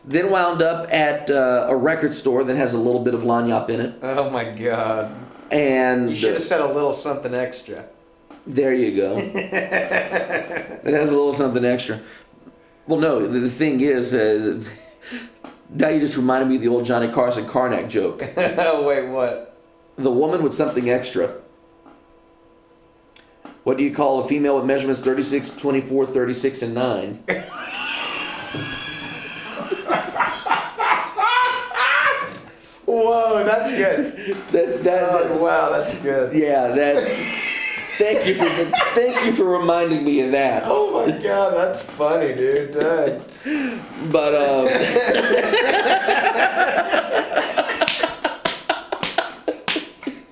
[SPEAKER 1] Then wound up at a record store that has a little bit of lagniappe in it.
[SPEAKER 3] Oh my god.
[SPEAKER 1] And
[SPEAKER 3] You should have said a little something extra.
[SPEAKER 1] there you go. It has a little something extra. Well, no, the thing is, now you just reminded me of the old Johnny Carson Karnak joke.
[SPEAKER 3] Wait, what?
[SPEAKER 1] The woman with something extra. What do you call a female with measurements 36, 24, 36, and 9?
[SPEAKER 3] Whoa, that's good. Wow, that's good.
[SPEAKER 1] Yeah, that's. Thank you for reminding me of that.
[SPEAKER 3] Oh my god, that's funny, dude. Dang.
[SPEAKER 1] But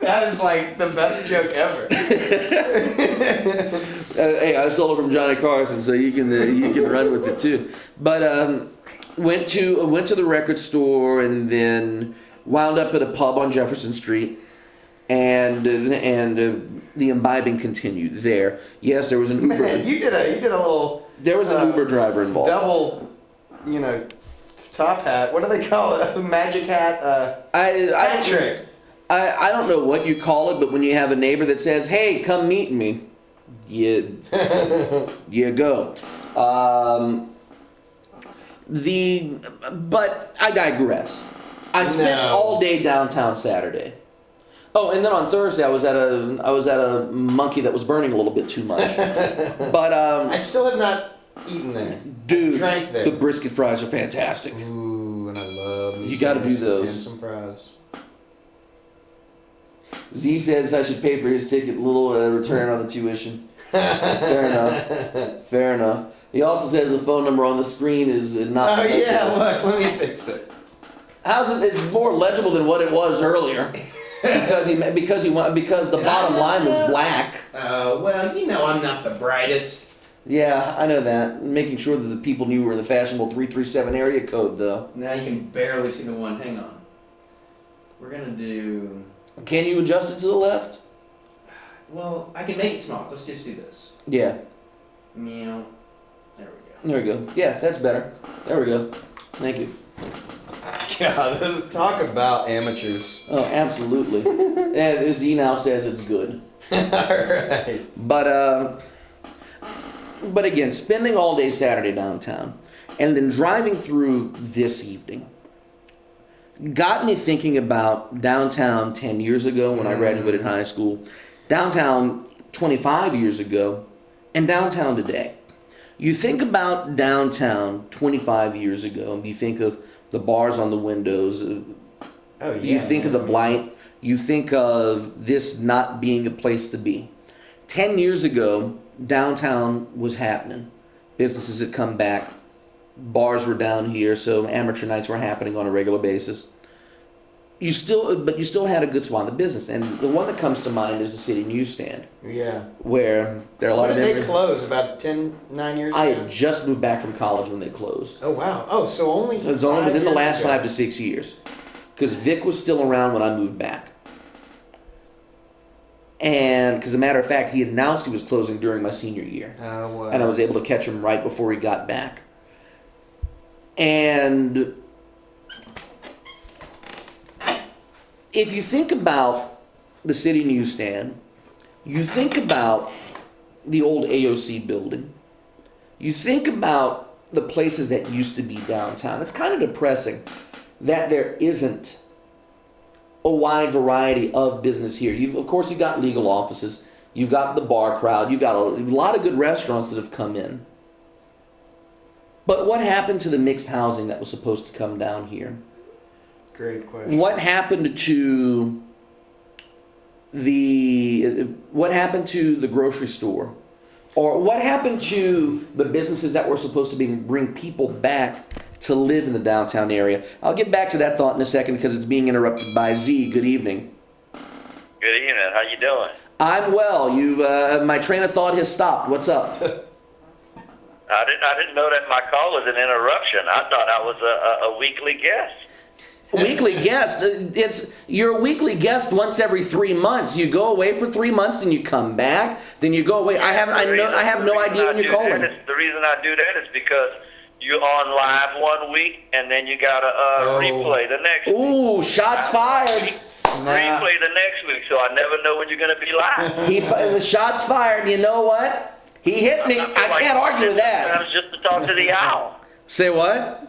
[SPEAKER 3] That is like the best joke ever.
[SPEAKER 1] hey, I stole it from Johnny Carson, so you can run with it too. But went to the record store and then wound up at a pub on Jefferson Street, and the imbibing continued there. Yes, there was an Uber.
[SPEAKER 3] Man, you did a little.
[SPEAKER 1] There was an Uber driver involved.
[SPEAKER 3] Double, top hat. What do they call it? Magic hat. Hat trick.
[SPEAKER 1] I don't know what you call it, but when you have a neighbor that says, "Hey, come meet me," you go. But I digress. I spent all day downtown Saturday. Oh, and then on Thursday I was at a monkey that was burning a little bit too much. But
[SPEAKER 3] I still have not eaten there.
[SPEAKER 1] Dude,
[SPEAKER 3] Drank there.
[SPEAKER 1] the brisket fries are fantastic.
[SPEAKER 3] Ooh, and I love.
[SPEAKER 1] You got to do those.
[SPEAKER 3] And some fries.
[SPEAKER 1] Z says I should pay for his ticket. Little return on the tuition. Fair enough. He also says the phone number on the screen is not.
[SPEAKER 3] Oh yeah, look, let me fix it.
[SPEAKER 1] How's it? It's more legible than what it was earlier. because the bottom line was black.
[SPEAKER 2] Well, I'm not the brightest.
[SPEAKER 1] Yeah, I know that. Making sure that the people knew we were in the fashionable 337 area code, though.
[SPEAKER 2] Now you can barely see the one. Hang on. We're gonna do.
[SPEAKER 1] Can you adjust it to the left?
[SPEAKER 2] Well, I can make it small. Let's just do this.
[SPEAKER 1] Yeah.
[SPEAKER 2] Meow. There we go.
[SPEAKER 1] There we go. Yeah, that's better. There we go. Thank you.
[SPEAKER 3] God, talk about amateurs.
[SPEAKER 1] Oh, absolutely. And Z now says it's good.
[SPEAKER 3] Alright.
[SPEAKER 1] But again, spending all day Saturday downtown and then driving through this evening got me thinking about downtown 10 years ago when I graduated high school, downtown 25 years ago, and downtown today. You think about downtown 25 years ago, and you think of the bars on the windows.
[SPEAKER 3] Oh, yeah.
[SPEAKER 1] You think of the blight. You think of this not being a place to be. 10 years ago, downtown was happening. Businesses had come back. Bars were down here, so amateur nights were happening on a regular basis. You still had a good spot in the business, and the one that comes to mind is the City Newsstand.
[SPEAKER 3] Yeah.
[SPEAKER 1] Where there are a lot of
[SPEAKER 3] When did
[SPEAKER 1] memories.
[SPEAKER 3] they close? About 9 years ago?
[SPEAKER 1] I had just moved back from college when they closed.
[SPEAKER 3] Oh, wow. Oh, so only
[SPEAKER 1] It was only within the
[SPEAKER 3] 5
[SPEAKER 1] last
[SPEAKER 3] years ago.
[SPEAKER 1] 5 to 6 years, because Vic was still around when I moved back. And because, as a matter of fact, he announced he was closing during my senior year.
[SPEAKER 3] Oh, wow.
[SPEAKER 1] And I was able to catch him right before he got back. And if you think about the City Newsstand, you think about the old AOC building, you think about the places that used to be downtown. It's kind of depressing that there isn't a wide variety of business here. Of course, you've got legal offices, you've got the bar crowd, you've got a lot of good restaurants that have come in. But what happened to the mixed housing that was supposed to come down here?
[SPEAKER 3] Great question.
[SPEAKER 1] What happened to the grocery store? Or what happened to the businesses that were supposed to bring people back to live in the downtown area? I'll get back to that thought in a second because it's being interrupted by Z. Good evening.
[SPEAKER 4] Good evening. How you doing?
[SPEAKER 1] I'm well. My train of thought has stopped. What's up?
[SPEAKER 4] I didn't know that my call was an interruption. I thought I was a weekly guest.
[SPEAKER 1] Weekly guest. You're a weekly guest once every 3 months. You go away for 3 months, then you come back, then you go away. I have no idea when you're calling.
[SPEAKER 4] The reason I do that is because you're on live 1 week, and then you gotta replay the next week.
[SPEAKER 1] Ooh, shots fired.
[SPEAKER 4] Replay the next week, so I never know when you're gonna be live.
[SPEAKER 1] The shots fired. You know what? He hit me. I can't argue with that.
[SPEAKER 4] Sometimes just to talk to the owl.
[SPEAKER 1] Say what?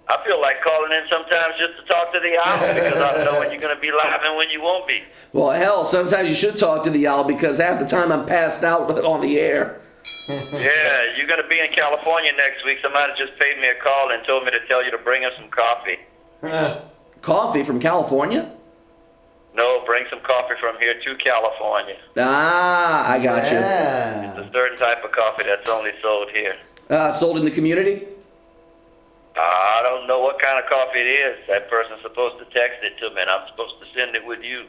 [SPEAKER 4] I feel like calling in sometimes just to talk to the owl because I know when you're going to be live and when you won't be.
[SPEAKER 1] Well, hell, sometimes you should talk to the owl because half the time I'm passed out on the air.
[SPEAKER 4] Yeah, you're going to be in California next week. Somebody just paid me a call and told me to tell you to bring him some coffee.
[SPEAKER 1] Coffee from California?
[SPEAKER 4] No, bring some coffee from here to California.
[SPEAKER 1] Ah, I got you.
[SPEAKER 4] It's a certain type of coffee that's only sold here.
[SPEAKER 1] Sold in the community?
[SPEAKER 4] I don't know what kind of coffee it is. That person's supposed to text it to me, and I'm supposed to send it with you.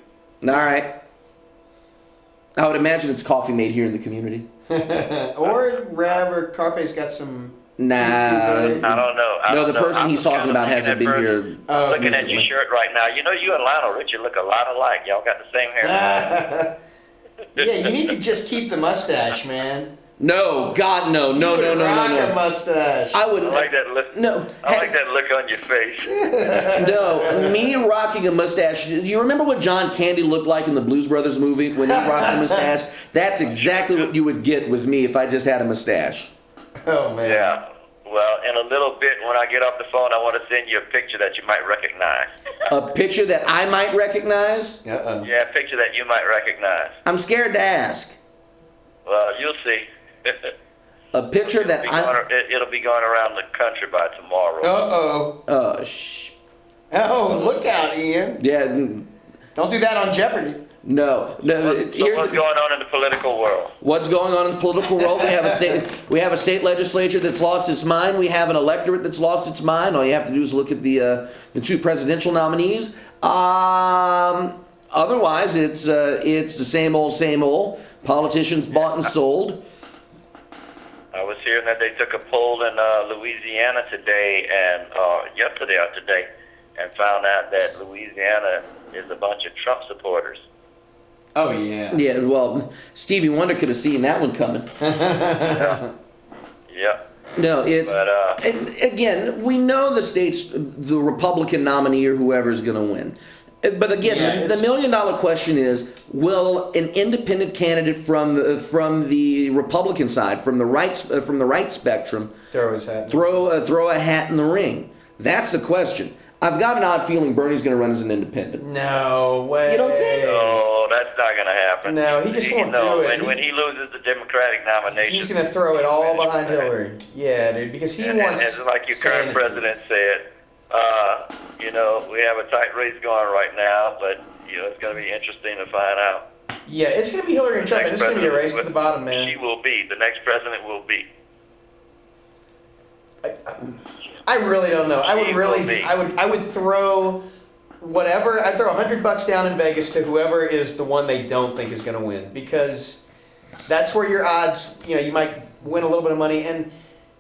[SPEAKER 1] All right. I would imagine it's coffee made here in the community.
[SPEAKER 3] Or rather, Carpe's got some.
[SPEAKER 1] Nah.
[SPEAKER 4] I don't know.
[SPEAKER 1] No, the person he's talking about hasn't been here.
[SPEAKER 4] I'm looking at your shirt right now. You know, you and Lionel Richie look a lot alike. Y'all got the same hair.
[SPEAKER 3] Yeah, you need to just keep the mustache, man.
[SPEAKER 1] No, God, no.
[SPEAKER 3] Rock a mustache.
[SPEAKER 1] I wouldn't.
[SPEAKER 4] I like that look.
[SPEAKER 1] No.
[SPEAKER 4] I like that look on your face.
[SPEAKER 1] No, me rocking a mustache. Do you remember what John Candy looked like in the Blues Brothers movie when he rocked a mustache? That's exactly what you would get with me if I just had a mustache.
[SPEAKER 3] Oh, man.
[SPEAKER 4] Yeah. Well, in a little bit, when I get off the phone, I want to send you a picture that you might recognize.
[SPEAKER 1] A picture that I might recognize?
[SPEAKER 3] Uh-oh.
[SPEAKER 4] Yeah, a picture that you might recognize.
[SPEAKER 1] I'm scared to ask.
[SPEAKER 4] Well, you'll see.
[SPEAKER 1] A picture that
[SPEAKER 4] it'll be going around the country by tomorrow.
[SPEAKER 3] Uh-oh. Oh, look out, Ian.
[SPEAKER 1] Yeah.
[SPEAKER 3] Don't do that on Jeopardy.
[SPEAKER 1] No.
[SPEAKER 4] What's going on in the political world?
[SPEAKER 1] What's going on in the political world? We have a state legislature that's lost its mind. We have an electorate that's lost its mind. All you have to do is look at the two presidential nominees. Otherwise, it's the same old. Politicians bought and sold.
[SPEAKER 4] I was hearing that they took a poll in Louisiana today and yesterday or today, and found out that Louisiana is a bunch of Trump supporters.
[SPEAKER 3] Oh, yeah.
[SPEAKER 1] Yeah, well, Stevie Wonder could have seen that one coming.
[SPEAKER 4] Yeah.
[SPEAKER 1] No,
[SPEAKER 4] But,
[SPEAKER 1] again, we know the Republican nominee or whoever is going to win. But again, the $1 million question is: will an independent candidate from the Republican side, from the right spectrum, throw a hat in the ring? That's the question. I've got an odd feeling Bernie's going to run as an independent.
[SPEAKER 3] No way.
[SPEAKER 1] You don't think?
[SPEAKER 4] No, that's not going to happen.
[SPEAKER 3] No, he just won't do it.
[SPEAKER 4] When he loses the Democratic nomination,
[SPEAKER 3] he's going to throw it all behind Hillary. Yeah, dude, because he wants.
[SPEAKER 4] And like your current president said, we have a tight race going right now, but it's going to be interesting to find out.
[SPEAKER 3] Yeah, it's going to be Hillary and Trump, and it's going to be a race to the bottom, man.
[SPEAKER 4] She will be. The next president will be.
[SPEAKER 3] I really don't know. I would throw whatever. I'd throw $100 down in Vegas to whoever is the one they don't think is going to win, because that's where your odds. You might win a little bit of money. And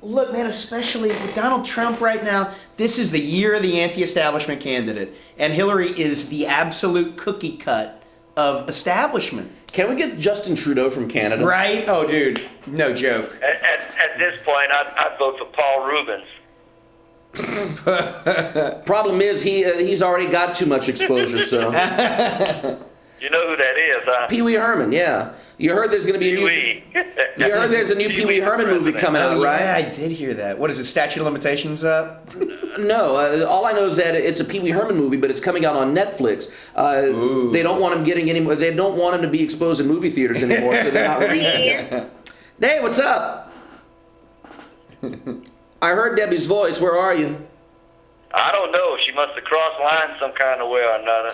[SPEAKER 3] look, man, especially with Donald Trump right now, this is the year of the anti-establishment candidate, and Hillary is the absolute cookie cut of establishment.
[SPEAKER 1] Can we get Justin Trudeau from Canada?
[SPEAKER 3] Right? Oh, dude, no joke.
[SPEAKER 4] At this point, I'd vote for Paul Rubens.
[SPEAKER 1] Problem is, he's already got too much exposure. So
[SPEAKER 4] you know who that is, huh?
[SPEAKER 1] Pee Wee Herman, yeah. You heard there's going to be a new. You heard there's a new Pee Wee Herman movie coming out, right?
[SPEAKER 3] Yeah, I did hear that. What is it? Statute of limitations up?
[SPEAKER 1] No, all I know is that it's a Pee Wee Herman movie, but it's coming out on Netflix. They don't want him getting any. They don't want him to be exposed in movie theaters anymore, so they're not releasing it. Hey, what's up? I heard Debbie's voice. Where are you?
[SPEAKER 4] I don't know. She must have crossed lines some kind of way or another.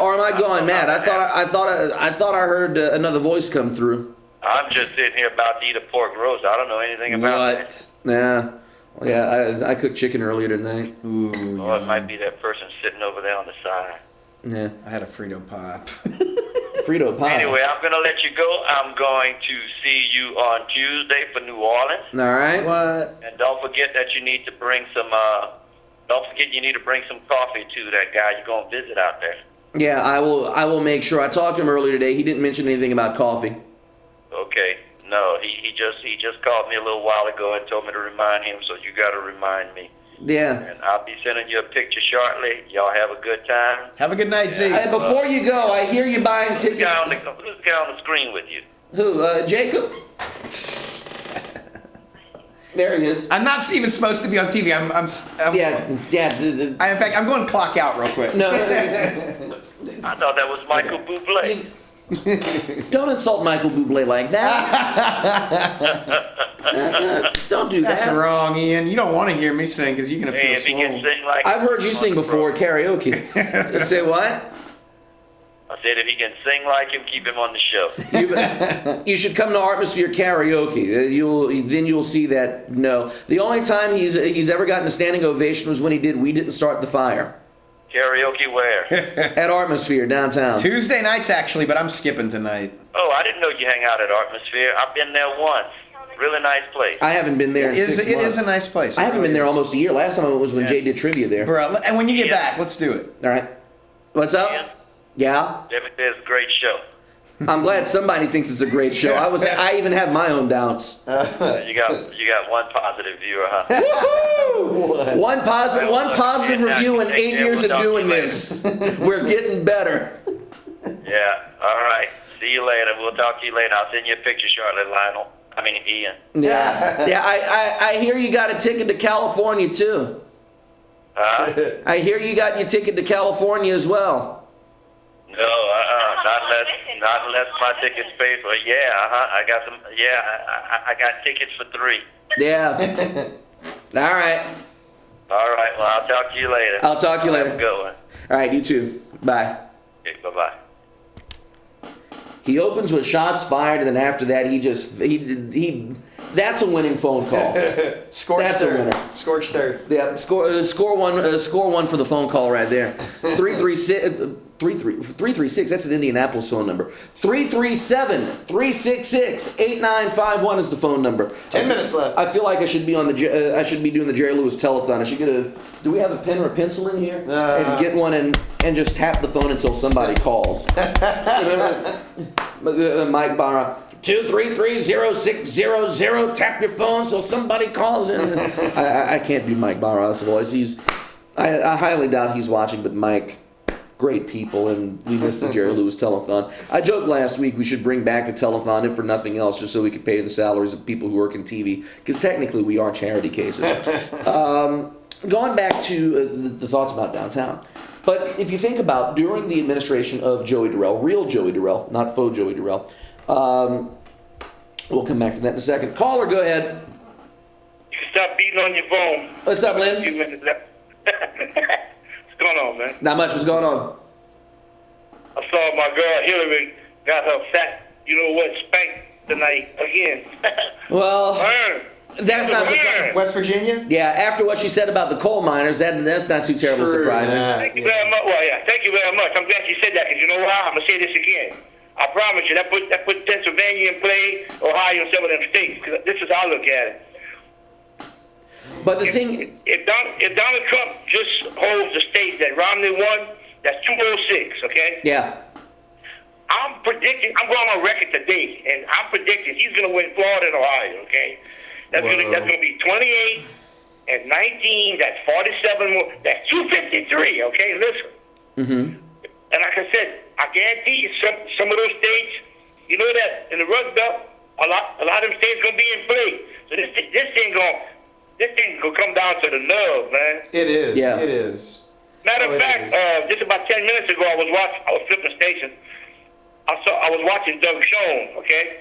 [SPEAKER 1] Or am I going mad? I thought I heard another voice come through.
[SPEAKER 4] I'm just sitting here about to eat a pork roast. I don't know anything about it.
[SPEAKER 1] Nah. Yeah, I cooked chicken earlier tonight.
[SPEAKER 3] Ooh,
[SPEAKER 4] Oh, it might be that person sitting over there on the side.
[SPEAKER 1] Yeah.
[SPEAKER 3] I had a Frito pop.
[SPEAKER 1] Frito pie.
[SPEAKER 4] Anyway, I'm going to let you go. I'm going to see you on Tuesday for New Orleans.
[SPEAKER 1] All right.
[SPEAKER 3] What?
[SPEAKER 4] And don't forget that you need to bring some, coffee to that guy you're going to visit out there.
[SPEAKER 1] Yeah, I will make sure. I talked to him earlier today. He didn't mention anything about coffee.
[SPEAKER 4] Okay. No, he just called me a little while ago and told me to remind him, so you got to remind me.
[SPEAKER 1] Yeah.
[SPEAKER 4] And I'll be sending you a picture shortly. Y'all have a good time.
[SPEAKER 3] Have a good night, Z.
[SPEAKER 1] Hey, before you go, I hear you buying
[SPEAKER 4] Who's the
[SPEAKER 1] tickets.
[SPEAKER 4] guy on the screen with you?
[SPEAKER 1] Who? Jacob? There he is.
[SPEAKER 3] I'm not even supposed to be on TV. I'm
[SPEAKER 1] Yeah.
[SPEAKER 3] in fact, I'm going to clock out real quick.
[SPEAKER 1] No.
[SPEAKER 4] I thought that was Michael Bublé.
[SPEAKER 1] Don't insult Michael Bublé like that. Don't do
[SPEAKER 3] That's
[SPEAKER 1] that.
[SPEAKER 3] wrong, Ian. You don't want to hear me sing because you're going to
[SPEAKER 4] Hey,
[SPEAKER 3] feel
[SPEAKER 4] if he can
[SPEAKER 3] slow.
[SPEAKER 4] sing like
[SPEAKER 1] I've heard you sing before at karaoke. Say what?
[SPEAKER 4] I said if he can sing like him, keep him on the show.
[SPEAKER 1] You should come to Atmosphere Karaoke. You'll see that. No, the only time he's ever gotten a standing ovation was when he did "We Didn't Start the Fire"
[SPEAKER 4] Karaoke where?
[SPEAKER 1] at Atmosphere downtown.
[SPEAKER 3] Tuesday nights, actually, but I'm skipping tonight.
[SPEAKER 4] Oh, I didn't know you hang out at Atmosphere. I've been there once. Really nice place.
[SPEAKER 1] I haven't been there in 6 months.
[SPEAKER 3] It is a nice place.
[SPEAKER 1] I haven't been there almost a year. Last time I went was when Jay did trivia there.
[SPEAKER 3] Bro, and when you get
[SPEAKER 4] Yeah.
[SPEAKER 3] back, let's do it.
[SPEAKER 1] All right. What's up?
[SPEAKER 4] Ian,
[SPEAKER 1] Yeah.
[SPEAKER 4] Debbie says great show.
[SPEAKER 1] I'm glad somebody thinks it's a great show. I even have my own doubts.
[SPEAKER 4] You got one positive viewer, huh?
[SPEAKER 1] Woo! One positive review in 8 years of doing this. We're getting better.
[SPEAKER 4] Yeah. All right. See you later. We'll talk to you later. I'll send you a picture shortly, Lionel. I mean, Ian.
[SPEAKER 1] Yeah. I hear you got a ticket to California too. I hear you got your ticket to California as well.
[SPEAKER 4] No, not unless my ticket's paid for. Yeah, I got some. Yeah, I got tickets for 3.
[SPEAKER 1] Yeah. All right.
[SPEAKER 4] All right. Well, I'll talk to you later.
[SPEAKER 1] I'll talk to you
[SPEAKER 4] Have
[SPEAKER 1] later.
[SPEAKER 4] a good one.
[SPEAKER 1] All right, you too. Bye.
[SPEAKER 4] Okay, bye-bye.
[SPEAKER 1] He opens with shots fired, and then after that, he that's a winning phone call.
[SPEAKER 3] Scorched
[SPEAKER 1] That's a
[SPEAKER 3] earth.
[SPEAKER 1] winner.
[SPEAKER 3] Scorched earth.
[SPEAKER 1] Yeah, score one for the phone call right there. 336. That's an Indianapolis phone number. 337-366-8951 is the phone number.
[SPEAKER 3] 10 minutes left.
[SPEAKER 1] I feel like I should be on the. I should be doing the Jerry Lewis telethon. I should get a. Do we have a pen or a pencil in here? And get one and just tap the phone until somebody calls. Mike Barra. 233-0600. Tap your phone so somebody calls in. I can't do Mike Barra's voice. I highly doubt he's watching, but Mike, great people, and we miss the Jerry Lewis telethon. I joked last week we should bring back the telethon, if for nothing else, just so we could pay the salaries of people who work in TV, because technically we are charity cases. Going back to the thoughts about downtown. But if you think about during the administration of Joey Durrell, real Joey Durrell, not faux Joey Durrell, we'll come back to that in a second. Caller, go ahead.
[SPEAKER 5] You can stop beating on your phone.
[SPEAKER 1] What's up,
[SPEAKER 5] A
[SPEAKER 1] Lynn?
[SPEAKER 5] few minutes left. What's going on, man?
[SPEAKER 1] Not much. What's going on?
[SPEAKER 5] I saw my girl Hillary got her fat, you know what, spanked tonight again.
[SPEAKER 1] Well,
[SPEAKER 5] Burn.
[SPEAKER 1] that's not
[SPEAKER 5] Burn.
[SPEAKER 1] surprising.
[SPEAKER 3] West Virginia?
[SPEAKER 1] Yeah, after what she said about the coal miners, that's not too terribly
[SPEAKER 3] True,
[SPEAKER 1] surprising.
[SPEAKER 3] yeah.
[SPEAKER 5] Thank you very much. Well, yeah, thank you very much. I'm glad you said that, because you know why? I'm going to say this again. I promise you, that put Pennsylvania in play, Ohio, and some of them states, because this is how I look at it.
[SPEAKER 1] But the thing,
[SPEAKER 5] If Donald Trump just holds the state that Romney won, that's 206, okay?
[SPEAKER 1] yeah,
[SPEAKER 5] I'm going on record today, and I'm predicting he's going to win Florida and Ohio, okay? That's going to be 28 and 19, that's 47 more, that's 253, okay? Listen.
[SPEAKER 1] mm-hmm.
[SPEAKER 5] And like I said, I guarantee you some of those states, you know that in the Rust Belt, a lot of them states going to be in play. So this thing going to come down to the nub, man.
[SPEAKER 3] It is.
[SPEAKER 1] Yeah.
[SPEAKER 3] It is.
[SPEAKER 5] Matter of
[SPEAKER 3] it
[SPEAKER 5] fact,
[SPEAKER 3] is.
[SPEAKER 5] just about 10 minutes ago, I was flipping station. I was watching Doug Schoen, okay?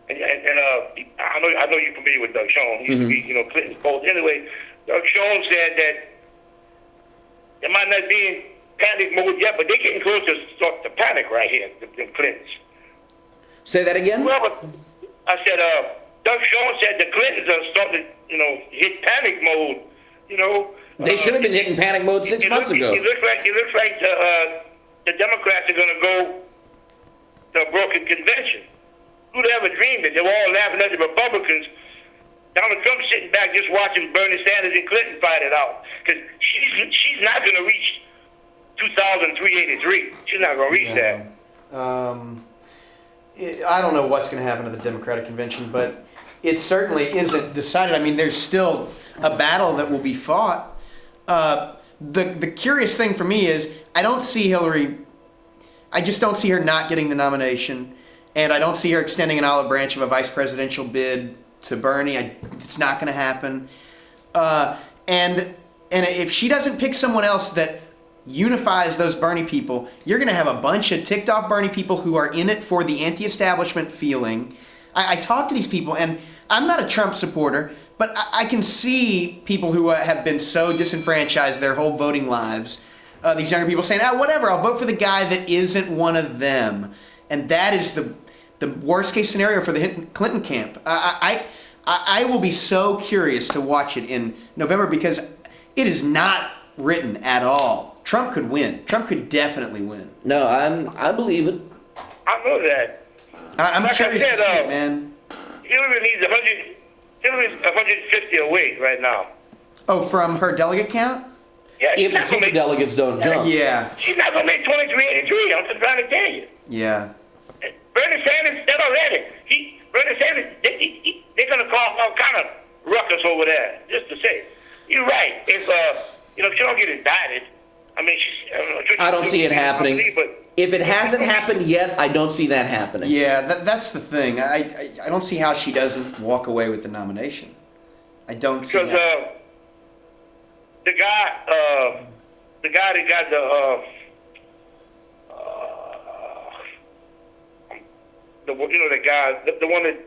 [SPEAKER 5] I know you're familiar with Doug Schoen. He used to be, Clinton's post. Anyway, Doug Schoen said that they might not be in panic mode yet, but they're getting close to start to panic right here, the Clintons.
[SPEAKER 1] Say that again?
[SPEAKER 5] Well, I said, Doug Schoen said the Clintons are starting to, hit panic mode.
[SPEAKER 1] They should have been hitting panic mode 6 months ago.
[SPEAKER 5] It looks like the Democrats are going to go to a broken convention. Who'd ever dreamed it? They were all laughing at the Republicans. Donald Trump's sitting back just watching Bernie Sanders and Clinton fight it out. Because she's not going to reach 2,383. She's not going to reach that.
[SPEAKER 3] I don't know what's going to happen to the Democratic convention, but it certainly isn't decided. I mean, there's still a battle that will be fought. The curious thing for me is I don't see Hillary. I just don't see her not getting the nomination, and I don't see her extending an olive branch of a vice presidential bid to Bernie. It's not going to happen. And if she doesn't pick someone else that unifies those Bernie people, you're going to have a bunch of ticked off Bernie people who are in it for the anti-establishment feeling. I talk to these people, and I'm not a Trump supporter, but I can see people who have been so disenfranchised their whole voting lives. These younger people saying, whatever, I'll vote for the guy that isn't one of them. And that is the worst case scenario for the Clinton camp. I will be so curious to watch it in November because it is not written at all. Trump could win. Trump could definitely win.
[SPEAKER 1] No, I believe it.
[SPEAKER 5] I know that.
[SPEAKER 3] I'm
[SPEAKER 5] Like
[SPEAKER 3] curious
[SPEAKER 5] I said,
[SPEAKER 3] to see it, man.
[SPEAKER 5] Hillary needs 100. Hillary's 150 away right now.
[SPEAKER 3] Oh, from her delegate count?
[SPEAKER 5] Yeah,
[SPEAKER 1] If the super delegates don't jump.
[SPEAKER 3] Yeah.
[SPEAKER 5] She's not going to make 2383. I'm just trying to tell you.
[SPEAKER 3] Yeah.
[SPEAKER 5] Bernie Sanders said already. Bernie Sanders, they're going to cause all kind of ruckus over there, just to say. You're right. If she don't get indicted, I mean,
[SPEAKER 1] I don't see it happening.
[SPEAKER 5] But
[SPEAKER 1] If it hasn't happened yet, I don't see that happening.
[SPEAKER 3] Yeah, that's the thing. I don't see how she doesn't walk away with the nomination. I don't see
[SPEAKER 5] because
[SPEAKER 3] that.
[SPEAKER 5] the guy that got the one that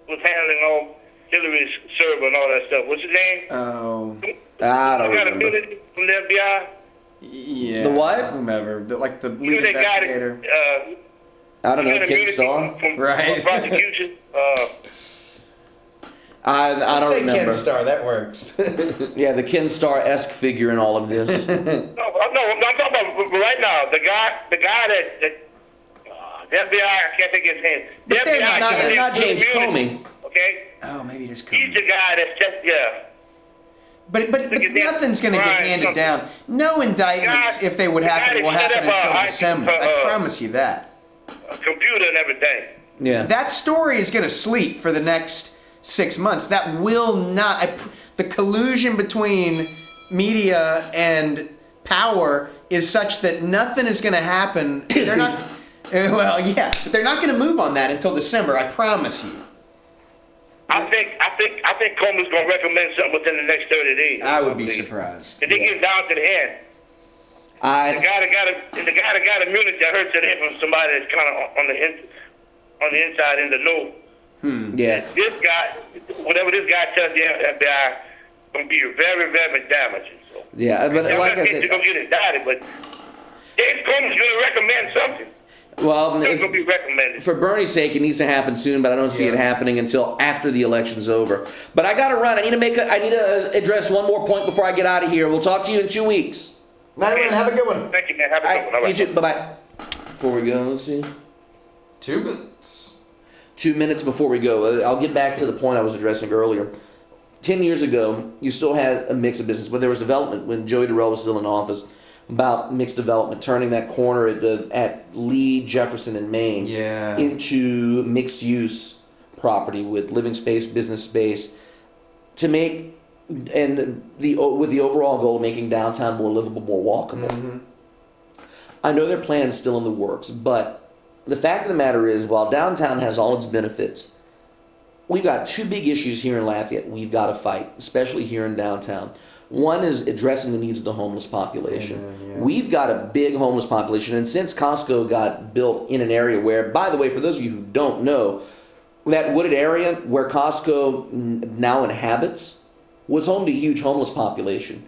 [SPEAKER 5] was handling all Hillary's server and all that stuff. What's his name?
[SPEAKER 3] Oh.
[SPEAKER 1] I don't
[SPEAKER 5] The guy
[SPEAKER 1] remember.
[SPEAKER 5] from the FBI.
[SPEAKER 3] Yeah.
[SPEAKER 1] The what?
[SPEAKER 3] Whomever. The
[SPEAKER 5] You
[SPEAKER 3] lead
[SPEAKER 5] know that guy
[SPEAKER 3] investigator.
[SPEAKER 1] I don't know,
[SPEAKER 5] got
[SPEAKER 1] Ken
[SPEAKER 5] immunity
[SPEAKER 1] Starr?
[SPEAKER 5] from
[SPEAKER 3] Right.
[SPEAKER 5] prosecution.
[SPEAKER 1] I don't remember.
[SPEAKER 3] Ken Starr, that works.
[SPEAKER 1] Yeah, the Ken Starr-esque figure in all of this.
[SPEAKER 5] No, I'm talking about right now. The guy that the FBI, I can't think of his name. The
[SPEAKER 3] But they're
[SPEAKER 5] FBI
[SPEAKER 1] not James
[SPEAKER 5] immunity,
[SPEAKER 1] Comey.
[SPEAKER 5] Okay?
[SPEAKER 3] Oh, maybe it is
[SPEAKER 5] He's
[SPEAKER 3] Comey.
[SPEAKER 5] the guy that's just, yeah.
[SPEAKER 3] But nothing's going to get
[SPEAKER 5] Right,
[SPEAKER 3] handed
[SPEAKER 5] something.
[SPEAKER 3] down. No indictments,
[SPEAKER 5] The guy-
[SPEAKER 3] if they would
[SPEAKER 5] the guy
[SPEAKER 3] happen,
[SPEAKER 5] that
[SPEAKER 3] will
[SPEAKER 5] set
[SPEAKER 3] happen
[SPEAKER 5] up,
[SPEAKER 3] until
[SPEAKER 5] I-
[SPEAKER 3] December. I promise you that.
[SPEAKER 5] A computer and everything.
[SPEAKER 1] Yeah.
[SPEAKER 3] That story is going to sleep for the next 6 months. That will not. The collusion between media and power is such that nothing is going to happen. They're not. Well, yeah, but they're not going to move on that until December. I promise you.
[SPEAKER 5] I think Combs gonna recommend something within the next 30 days.
[SPEAKER 3] I would be surprised.
[SPEAKER 5] If they get down to the end, the guy that got immunity, I heard today from somebody that's kind of on the inside in the know.
[SPEAKER 1] Yeah.
[SPEAKER 5] This guy, whatever this guy tells the FBI, gonna be very, very damaging. So.
[SPEAKER 1] Yeah, but
[SPEAKER 5] I'm
[SPEAKER 1] like
[SPEAKER 5] not
[SPEAKER 1] I
[SPEAKER 5] saying
[SPEAKER 1] said,
[SPEAKER 5] you're gonna get indicted, but James Combs gonna recommend something.
[SPEAKER 1] well,
[SPEAKER 5] It's gonna be recommended.
[SPEAKER 1] for Bernie's sake, it needs to happen soon, but I don't see it happening until after the election's over. But I gotta run. I need to address one more point before I get out of here. We'll talk to you in 2 weeks.
[SPEAKER 3] Madeline, have a good one.
[SPEAKER 5] Thank you, man. Have a good one. All
[SPEAKER 1] You
[SPEAKER 5] right.
[SPEAKER 1] too. Bye-bye. Before we go, let's see.
[SPEAKER 3] 2 minutes.
[SPEAKER 1] 2 minutes before we go, I'll get back to the point I was addressing earlier. 10 years ago, you still had a mix of business, but there was development when Joey Durrell was still in office about mixed development, turning that corner at Lee, Jefferson, and Maine
[SPEAKER 3] Yeah.
[SPEAKER 1] into mixed-use property with living space, business space, to make with the overall goal of making downtown more livable, more walkable.
[SPEAKER 3] Mm-hmm.
[SPEAKER 1] I know their plan's still in the works, but the fact of the matter is, while downtown has all its benefits, we've got two big issues here in Lafayette we've got to fight, especially here in downtown. One is addressing the needs of the homeless population.
[SPEAKER 3] Yeah.
[SPEAKER 1] We've got a big homeless population, and since Costco got built in an area where, by the way, for those of you who don't know, That wooded area where Costco now inhabits was home to a huge homeless population.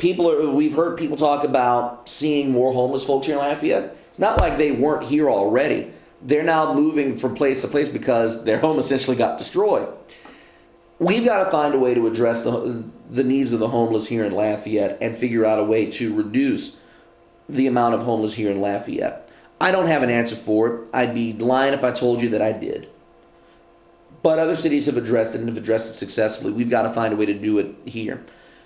[SPEAKER 1] We've heard people talk about seeing more homeless folks here in Lafayette. Not like they weren't here already. They're now moving from place to place because their home essentially got destroyed. We've got to find a way to address the needs of the homeless here in Lafayette and figure out a way to reduce the amount of homeless here in Lafayette. I don't have an answer for it. I'd be lying if I told you that I did. But other cities have addressed it and have addressed it successfully. We've got to find a way to do it here.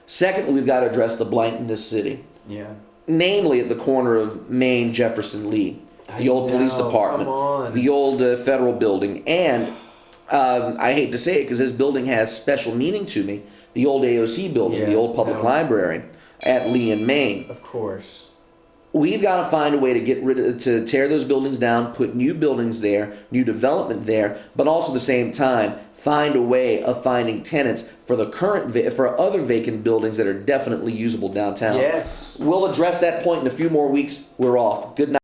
[SPEAKER 1] Secondly, we've got to address the blight in this city.
[SPEAKER 3] Yeah.
[SPEAKER 1] Namely at the corner of Main, Jefferson, Lee. The old police department. The old federal building. And I hate to say it because this building has special meaning to me. The old AOC building, the old public library at Lee and Main.
[SPEAKER 3] Of course.
[SPEAKER 1] We've got to find a way to tear those buildings down, put new buildings there, new development there, but also at the same time find a way of finding tenants for for other vacant buildings that are definitely usable downtown.
[SPEAKER 3] Yes.
[SPEAKER 1] We'll address that point in a few more weeks. We're off. Good night.